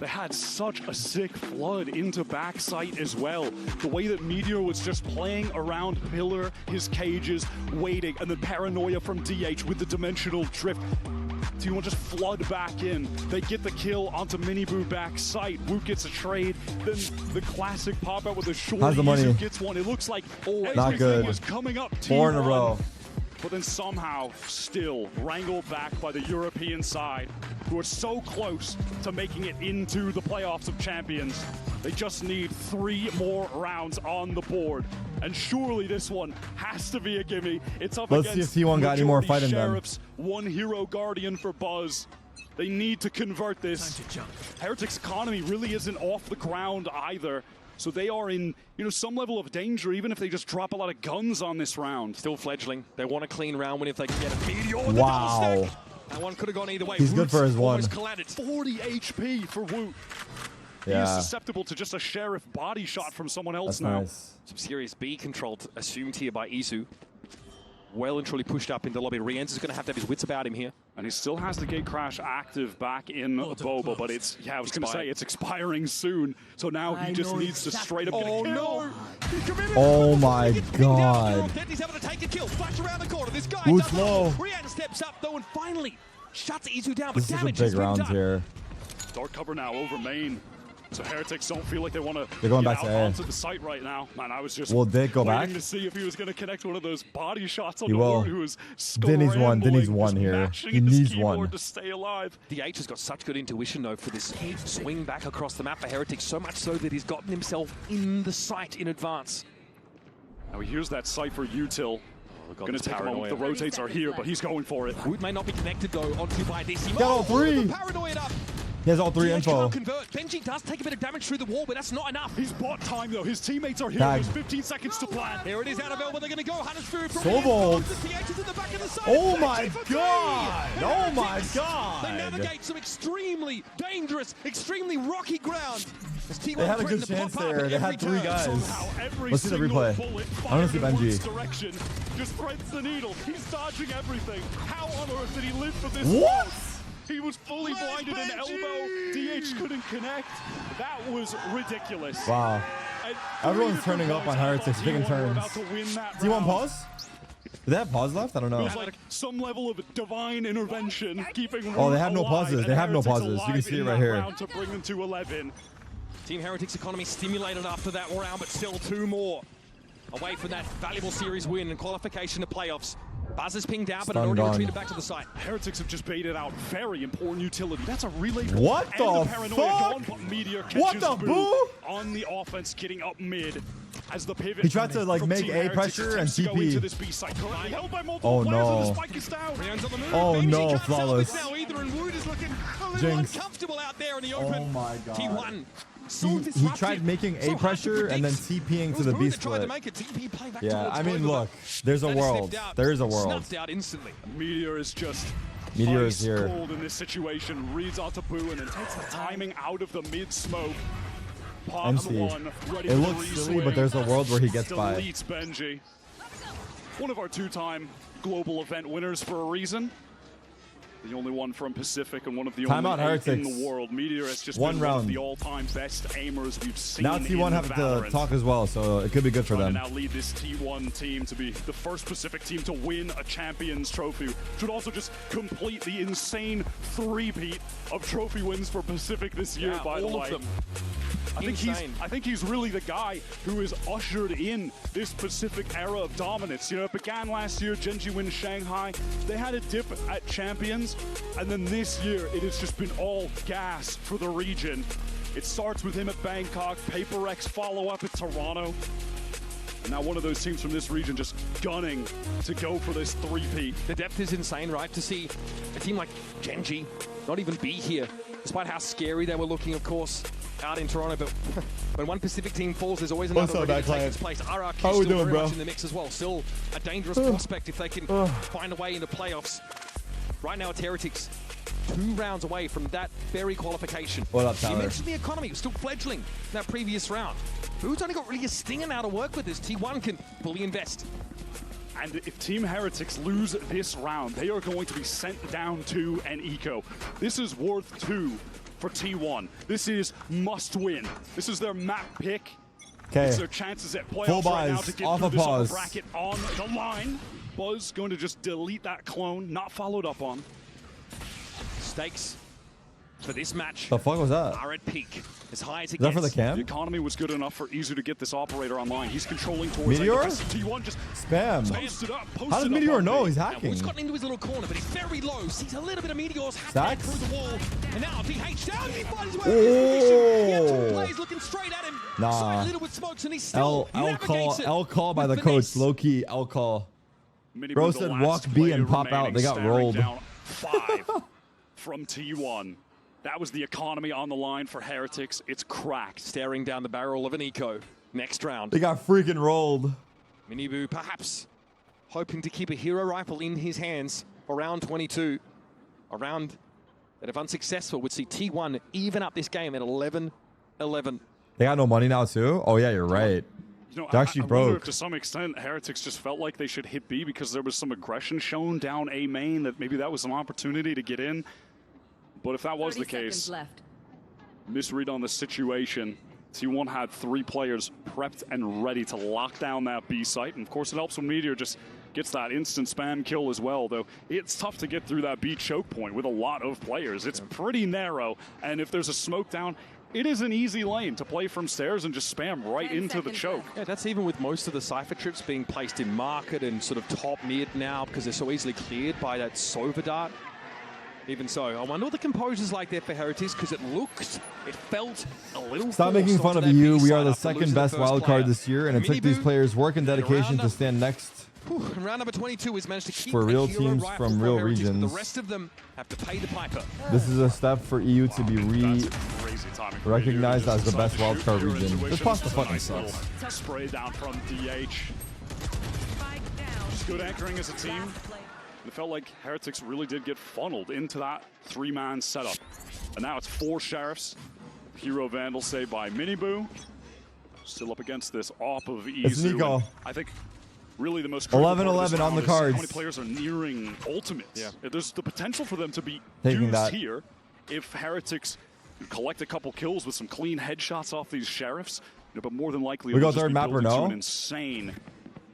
They had such a sick flood into backside as well. The way that Meteor was just playing around Pillar, his cages, waiting, and then paranoia from DH with the dimensional drift. T1 just flood back in. They get the kill onto Miniboo backside. Woot gets a trade. Then the classic pop out with the short. How's the money? Izu gets one. It looks like Not good. everything is coming up. 4 in a T1. row. But then somehow still wrangled back by the European side, who are so close to making it into the playoffs of champions. They just need 3 more rounds on the board. And surely this one has to be a gimme. It's up Let's see against if T1 got any more majority fight in them. Sheriffs, 1 hero guardian for Buzz. They need to convert this. Time to jump. Heretics' economy really isn't off the ground either. So they are in, some level of danger, even if they just drop a lot of guns on this round. Still fledgling. They want a clean round win if they can get a Meteor with Wow. the double stack. That one could have gone either way. He's good Roots for his one. almost collided. 40 HP for Woot. He is Yeah, susceptible to just a Sheriff body shot from someone else that's now. nice. Some serious B control assumed here by Izu. Well and truly pushed up into the lobby. Rienz is going to have his wits about him here. And he still has the gate crash active back in Boba, but it's, I was going to say, it's expiring soon. So now he just needs to straight up get a kill. He committed. Oh my He gets pinned down. God. He's able to take a kill. Flash around the corner. This guy Woot's does it. low. Rienz steps up though and finally shuts Izu down. This But is a damage has big been round done. here. Dark cover now over main. So Heretics don't feel like they want to They're going get back out to A. onto the site right now. Man, I was just Will Dick go waiting back? to see if he was going to connect one of those body shots on He the will. Woot, who was Then he's one. Then he's scrambling, one just here. mashing He at this needs keyboard one. to stay alive. DH has got such good intuition though for this swing back across the map for Heretics, so much so that he's gotten himself in the site in advance. Now he hears that Cypher util. We've got Going to this take a moment. The paranoia. rotates are here, but he's going for it. Woot may not be connected though onto by this. He Got all 3. Paranoid up. He has all 3 DH info. can't convert. Benji does take a bit of damage through the wall, but that's not enough. He's bought time though. His teammates are here. Tag. There's 15 seconds to plan. Here it is, out of Elbow. They're going to go. Hunter's Fury from So bold. The TH is in the back of the side. Oh Benji my for three. god! Oh my Heretics. god! They navigate some extremely dangerous, extremely rocky ground. As T1 They had a good threatened to chance pop up there. at They every had 3 turn. guys. Somehow every Let's see the single replay. bullet I wanna see fired in Benji. one's direction just threads the needle. He's dodging everything. How on earth did he live for this What? long? He was fully blinded in Elbow. DH couldn't connect. That was ridiculous. Wow. And Everyone's three turning up on different Heretics, points, taking T1 were turns. about to win that Do you want round. pause? Do they have pause left? I don't It know. was like some level of divine intervention, keeping Oh, they Root have no alive, pauses. and They have no Heretics pauses. You can alive see it in right that here. round to bring them to 11. Team Heretics economy stimulated after that round, but still 2 more away from that valuable series win and qualification to playoffs. Buzz is pinged out, but it Stun already gone. retreated back to the site. Heretics have just baited out very important utility. That's a relay. What and the paranoia fuck? gone, but Meteor catches What the boo? on the offense, getting up mid as the pivot. He tried to, like, from make Team A Heretics pressure and attempts to go TP. into this B site. Currently held by multiple Oh, players, and no. the spike is down. Rion's on the move. Oh, Benji no, can't flawless. salvage now either, and Wood is looking a little Jinx. uncomfortable out there in the open. Oh my god. T1. So He disruptive, tried making so A hard to pressure and then predict. TPing It to was the Wood B that tried to split. make it. TP play back Yeah, towards I mean, Clover, look, but there's a that world. slipped out. There is a world. Snuffed out instantly. Meteor is just Meteor ice is here. cold in this situation. Reads onto Boo and then takes the timing out of the mid smoke. Pop MC. one, ready It for looks the silly, re-swing. but there's a world where he gets by. Deletes Benji. One of our 2-time global event winners for a reason. The only one from Pacific and one of the Timeout only 8 in Heretics. the world. Meteor has just One been one round. of the all-time best aimers we've seen Now in T1 have to Valorant. talk as well, so it could be good for Trying them. to now lead this T1 team to be the first Pacific team to win a Champions Trophy. Should also just complete the insane 3-peat of trophy wins for Pacific this year, Yeah, by the all way. of them. I think he's really the guy who has ushered in this Pacific era of dominance. You know, it began last year, Genji wins Shanghai. They had a dip at Champions, and then this year it has just been all gas for the region. It starts with him at Bangkok, Paper X follow up at Toronto. And now one of those teams from this region just gunning to go for this 3-peat. The depth is insane, right? To see a team like Genji not even be here, despite how scary they were looking, of course, out in Toronto. But when one Pacific team falls, there's always another up, ready to take backline? its place. RRQ How we still doing, very bro? much in the mix as well. Still a dangerous prospect if they can find a way into playoffs. Right now, it's Heretics. 2 rounds away from that very qualification. What up, You Tyler? mentioned the economy was still fledgling in that previous round. Who's only got really a stinger now to work with this? T1 can fully invest. And if Team Heretics lose this round, they are going to be sent down to an eco. This is worth 2 for T1. This is must win. This is their map pick. Okay. It's their chances at Full playoffs right now buys, to get off through a this pause. bracket on the line. Buzz going to just delete that clone, not followed up on. Stakes for this match The fuck was that? are at peak. As high as it Is that for the gets. The cam? economy was good enough for Easy to get this operator online. He's controlling towards Meteor? A. T1 just Spam. posted up. How does Posted up Meteor on know B. he's Now, hacking? Wood's gotten into his little corner, but he's very low. Sees a little bit of Meteor's hacking Stacks? through the wall. And now VH down. He finds his way out of his position. He had 2 Oh. players looking straight at him. Nah. So little with smokes, and he still navigates it L call by the with coach. finesse. Low key L call. Mini Bro Boo, the said last walk B player and pop out. remaining, They got staring rolled. down 5 from T1. That was the economy on the line for Heretics. It's cracked. Staring down the barrel of an eco. Next round. They got freaking rolled. Minibu perhaps hoping to keep a hero rifle in his hands for round 22. A round that, if unsuccessful, would see T1 even up this game at 11-11. They got no money now too? Oh yeah, you're right. You know, They're actually I wonder broke. if to some extent Heretics just felt like they should hit B because there was some aggression shown down A main, that maybe that was an opportunity to get in. But if that was the case, misread on the situation. T1 had 3 players prepped and ready to lock down that B site. And of course it helps when Meteor just gets that instant spam kill as well, though it's tough to get through that B choke point with a lot of players. It's pretty narrow, and if there's a smoke down, it is an easy lane to play from stairs and just spam right into the choke. Yeah, that's even with most of the Cypher trips being placed in market and sort of top mid now because they're so easily cleared by that Sova dart. Even so, I wonder what the composure's like there for Heretics because it felt a little Stop making forced fun onto of that you. B We side are the after losing second best first wild player. card this year, and it took these Minibu, players work and dedication round to up. stand next Whew, and round number 22 is managed to keep For real a hero teams rifle from for real Heretics, but regions. the rest of them have to pay the piper. This is a step for EU to be recognized as the best wildcard region. This pasta fucking sucks. Spray down from DH. Just good anchoring as a team. It felt like Heretics really did get funneled into that 3-man setup. And now it's 4 Sheriffs. Hero Vandal saved by Miniboo. Still up against this op of It's Izu. Nico. I think really the most 11-11 on the cards. cards. How many players are nearing ultimates? Yeah. There's the potential for them to be Taking used that. here if Heretics collect a couple kills with some clean headshots off these Sheriffs. But more than likely, We it'll go just third be map or building to no? an insane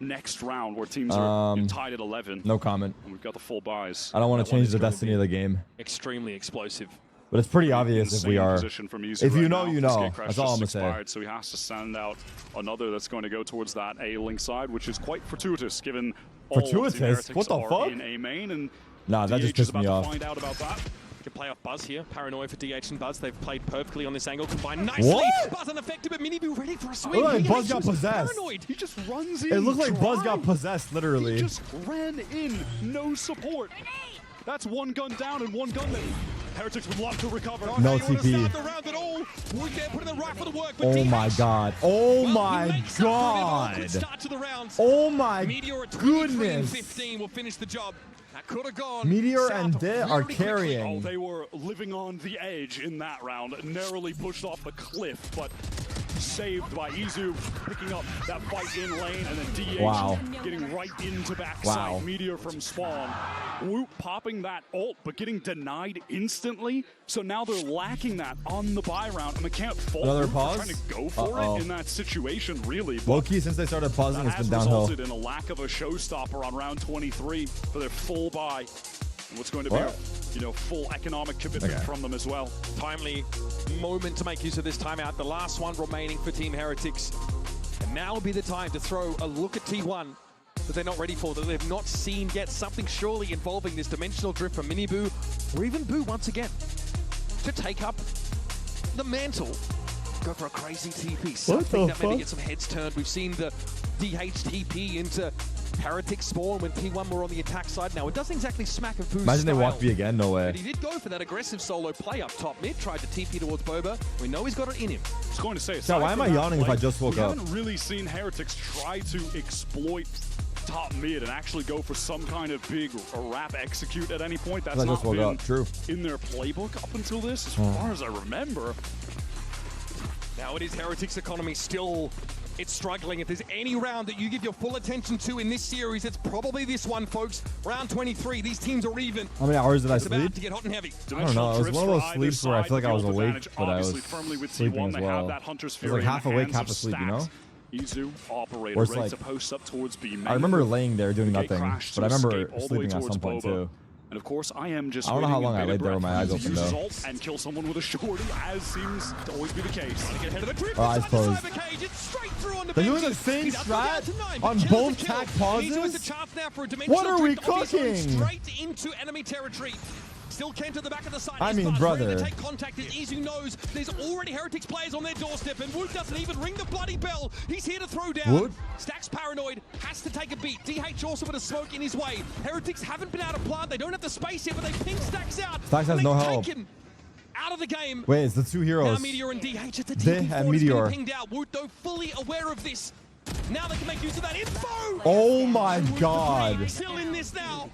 next round where teams are tied at 11. No comment. And we've got the full buys. I don't want That to one change is the gonna destiny be of the game, Extremely explosive. but it's pretty obvious if Insane we are. position from Izu If you right know, now. you This know. Gatecrash That's all I'm just gonna say. expired, so he has to send out another that's going to go towards that A-Link side, which is quite fortuitous given all of the Fortuitous? Heretics What the are fuck? in A main, and Nah, that DH just is pissed about me to off. find out about that. Can play off Buzz here. Paranoia for DH and Buzz. They've played perfectly on this angle. Combined nicely. What? Buzz unaffected, but Miniboo ready for a It swing. looked like DH Buzz got was possessed. Paranoid. He just runs in. It looked like Buzz dry. got possessed, literally. He just ran in, no support. That's one gun down and one gun that Heretics would love to recover. No You wanna TP. start the round at all? Would they put in the rifle to work? But Oh DH, my god. Oh well, my he makes up for it all. Good god. start to the round. Oh my Meteor at 23 and goodness. 15 will finish the job. That could have gone. Meteor south and De are really quickly. Oh, carrying. they were living on the edge in that round, narrowly pushed off the cliff, but saved by Izu picking up that fight in lane, and then DH Wow. getting right into backside. Wow. Meteor from spawn. Woot popping that ult, but getting denied instantly. So now they're lacking that on the buy round, and they can't fault Another Woot for pause? trying to go for Uh-oh. it in that situation, really. But Low key, since they started pausing, that it's has been downhill. resulted in a lack of a showstopper on round 23 for their full buy. And what's going to What? be a full economic commitment Okay. from them as well. Timely moment to make use of this timeout. The last one remaining for Team Heretics. And now will be the time to throw a look at T1 that they're not ready for, that they've not seen yet. Something surely involving this dimensional drift from Miniboo, or even Boo once again, to take up the mantle. Go for a crazy TP. Something that maybe gets some heads turned. We've seen the DH TP into Heretic spawn when T1 were on the attack side. Now, it doesn't exactly smack of Boo's Imagine they walk style. B again, no way. But he did go for that aggressive solo play up top mid, tried to TP towards Boba. We know he's got it in him. I was going to say, Yeah, aside why am from I that yawning if play, I just woke we up? haven't really seen Heretics try to exploit top mid and actually go for some kind of big wrap execute at any point. That's I not just woke been up. True. in their playbook up until this, as far as I remember. Now it is Heretics economy still. It's struggling. If there's any round that you give your full attention to in this series, it's probably this one, folks. Round 23. These teams are even. How many hours did I It's about sleep? to get hot and heavy. I don't know. It was one of those sleeps where I feel like I was awake, but I was Obviously firmly with sleeping T1, as they well. have that Hunter's It was Fury like half in the awake, hands half of asleep, you know? Stacks. Izu, operator, Or it's ready like- to post up towards B main. I remember laying there doing Okay, nothing, crash but I to remember escape all the way sleeping at towards some point Boba. too. And of course, I am just I don't know how waiting long in I laid bated there with breath my eyes for him to open, use his though. ult and kill someone with a shorty, as seems to always be the case. Get ahead of the drift. Eyes inside the closed. cyber cage. It's straight through on the They're doing benches. the same He does go down strat to 9, on but kills both the kill. tack He's with pauses? the chance now for a dimensional What are we drift of his own cooking? Straight into enemy territory. Still Kent at the back of the side. I mean, Isbars ready brother. to take contact as Izu knows there's already Heretics players on their doorstep, and Woot doesn't even ring the bloody bell. He's here to throw down. Woot? Stacks paranoid, has to take a beat. DH also with a smoke in his way. Heretics haven't been able to plant. They don't have the space here, but they ping Stacks out. Stacks has and no they've help. taken out of the game. Wait, it's the two Now heroes. Meteor and DH at the They TP and forward has been Meteor. pinged out. Woot, though, fully aware of this. Now they can make use of that info. Oh my And Woot god. still in this now.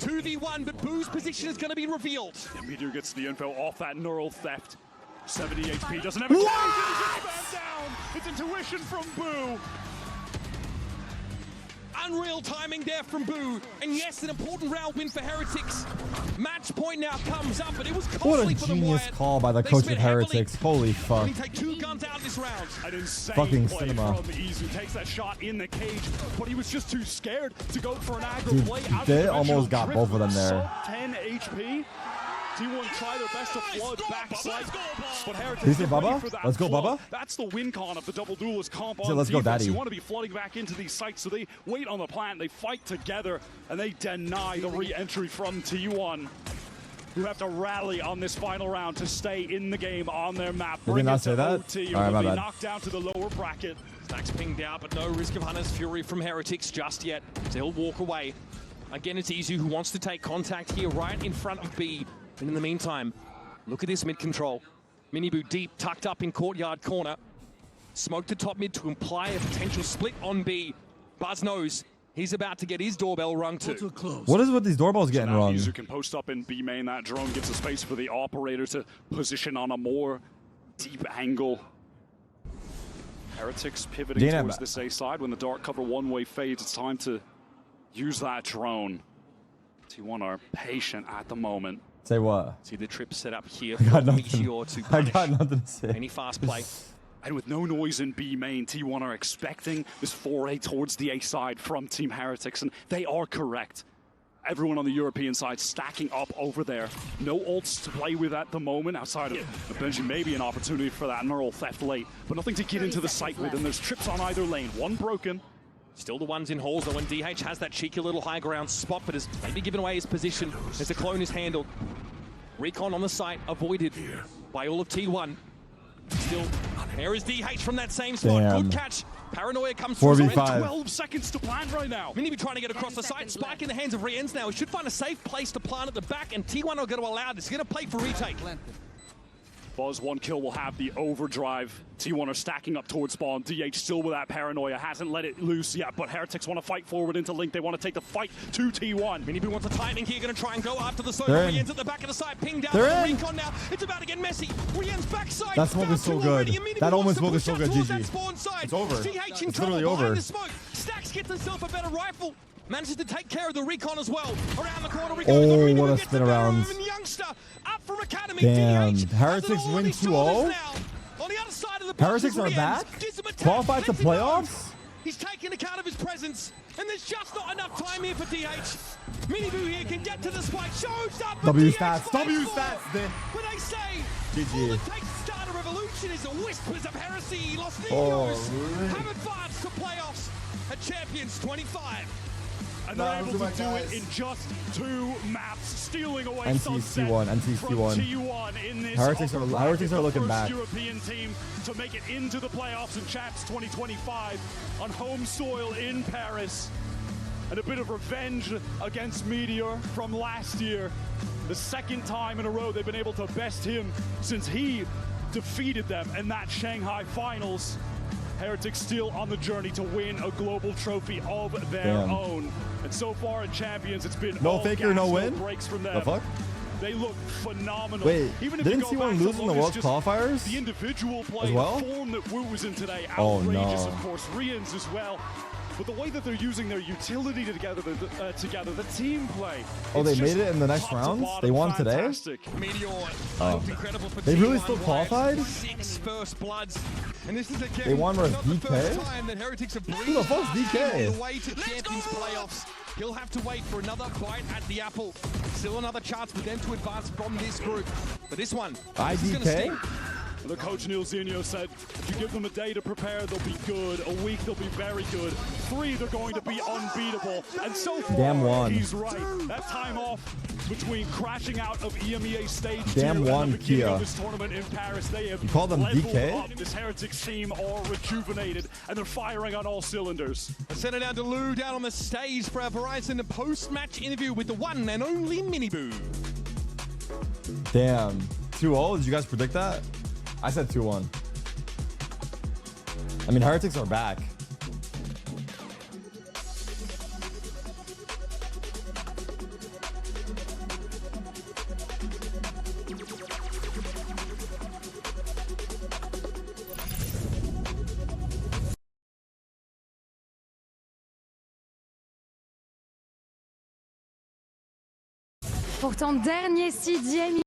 2v1, but Boo's position is going to be revealed. And Meteor gets the info off that neural theft. 70 HP, doesn't have a chance. He's just down. It's intuition from Boo. Unreal timing there from Boo. And yes, an important round win for Heretics. Match point now comes up, but it was What costly a for them, genius Wyatt. call by the They coach spent of Heretics. heavily. Holy fuck. Only take 2 guns out of this round. An insane Fucking play cinema. from Izu. Takes that shot in the cage, but he was just too scared to go for an aggro Dude, play. Out of they the almost got dimensional both of them drift. there. Sub 10 HP. T1 try their best to flood backside, but Heretics Did he say are ready Bubba? for that Let's go, flood. Bubba? That's the win con of the double duelist comp said, on "Let's go, defense. Daddy." You want to be flooding back into these sites, so they wait on the plant, they fight together, and they deny the re-entry from T1. who have to rally on this final round to stay in the game on their map. Did they not say that? OT, All right, my be bad. knocked down to the lower bracket. Stacks pinged out, but no risk of Hunter's Fury from Heretics just yet. So he'll walk away. Again, it's Izu who wants to take contact here right in front of B. And in the meantime, look at this mid control. Miniboo deep, tucked up in courtyard corner. Smoke to top mid to imply a potential split on B. Buzz knows he's about to get his doorbell rung too. What is with these doorbells getting Now wrong? Izu can post up in B main. That drone gives a space for the operator to position on a more deep angle. Heretics pivoting towards this A side. When the dark cover one-way fades, it's time to use that drone. T1 are patient at the moment. Say what? See the trip set up here I got for nothing. Meteor to I punish got nothing to say. any fast play. And with no noise in B main, T1 are expecting this foray towards the A side from Team Heretics, and they are correct. Everyone on the European side stacking up over there. No ults to play with at the moment, outside of eventually maybe an opportunity for that neural theft late, but nothing to get into the site with, and there's trips on either lane. One broken. Still the ones in halls, though, when DH has that cheeky little high ground spot, but has maybe given away his position as the clone is handled. Recon on the site, avoided by all of T1. Still, there is DH from that same spot. Damn. Good catch. Paranoia comes 4v5. through. 12 seconds to plan right now. Miniby trying to get across the site. Spike in the hands of Riens now. He should find a safe place to plant at the back, and T1 are going to allow this. He's going to play for retake. Buzz, one kill will have the overdrive. T1 are stacking up towards spawn. DH still with that paranoia, hasn't let it loose yet, but Heretics want to fight forward into Link. They want to take the fight to T1. Miniby wants a timing here, going to try and go after the solo. They're in. Riens at the back of the side, pinged down They're by in. Recon now. It's about to get messy. Riens backside. That smoke is so good. That almost smoke is so good, GG. It's over. DH in It's trouble literally behind over. the smoke. Stacks gets himself a better rifle. Manages to take care of the Recon as well. Around the corner, Recon. Oh, Miniby what a gets spin the better around. of him. Youngster up from Academy. Damn. DH Heretics has it all on win his shoulders 2-0? now. On the other side of the box Heretics is are Riens. back? Gives him a tap, Qualified to lets him go. playoffs? He's taking account of his presence, and there's just not enough time here for DH. Miniboo here can get to the spike, shows up. W DH stats, W fights stats, for. dude. But they say GG. all it takes to start a revolution is the whispers of heresy. Los Niños Oh, have advanced to playoffs at Champions 25. And they're able to do it in just 2 maps, stealing away Sunset NTC1, from NTC1. T1 in this Heretics are looking first back. European team to make it into the playoffs in Champs 2025 on home soil in Paris. And a bit of revenge against Meteor from last year. The second time in a row they've been able to best him since he defeated them in that Shanghai finals. Heretics still on the journey to win a global trophy of their Damn. own. And so far in Champions, it's been No all faker, gas, no win? breaks from them. The fuck? They look phenomenal. Wait, Even if didn't you go T1 back to lose in the Lotus, World just qualifiers? The individual play, As well? the form that Wu was in today, Oh, outrageous, no. of course. Riens as well. But the way that they're using their utility together, the team play. Oh, it's they just made it in the next top to rounds? bottom They won today? fantastic. Meteor Oh. looked incredible for They really T1 still Wyatt. qualified? 6 first bloods. And this is again They won with not the DK? first time that Heretics have Who the fuck's DK? on the way to Champions playoffs. He'll have to wait for another bite at the apple. Still another chance for them to advance from this group. But this one, this is gonna IDK? sting. The coach Neil Zinho said, if you give them a day to prepare, they'll be good. A week, they'll be very good. 3, they're going to be unbeatable. And so far, Damn one. he's right. That time off between crashing out of EMEA stage 2 Damn and one, the beginning Kia. of this tournament in Paris, they have You call them leveled DK? up. This Heretics team are rejuvenated, and they're firing on all cylinders. Let's send it down to Lou down on the stage for our Verizon post-match interview with the one and only Miniboo. Damn. 2-0? Did you guys predict that? I said 2-1. I mean, Heretics are back. Pour ton dernier 6e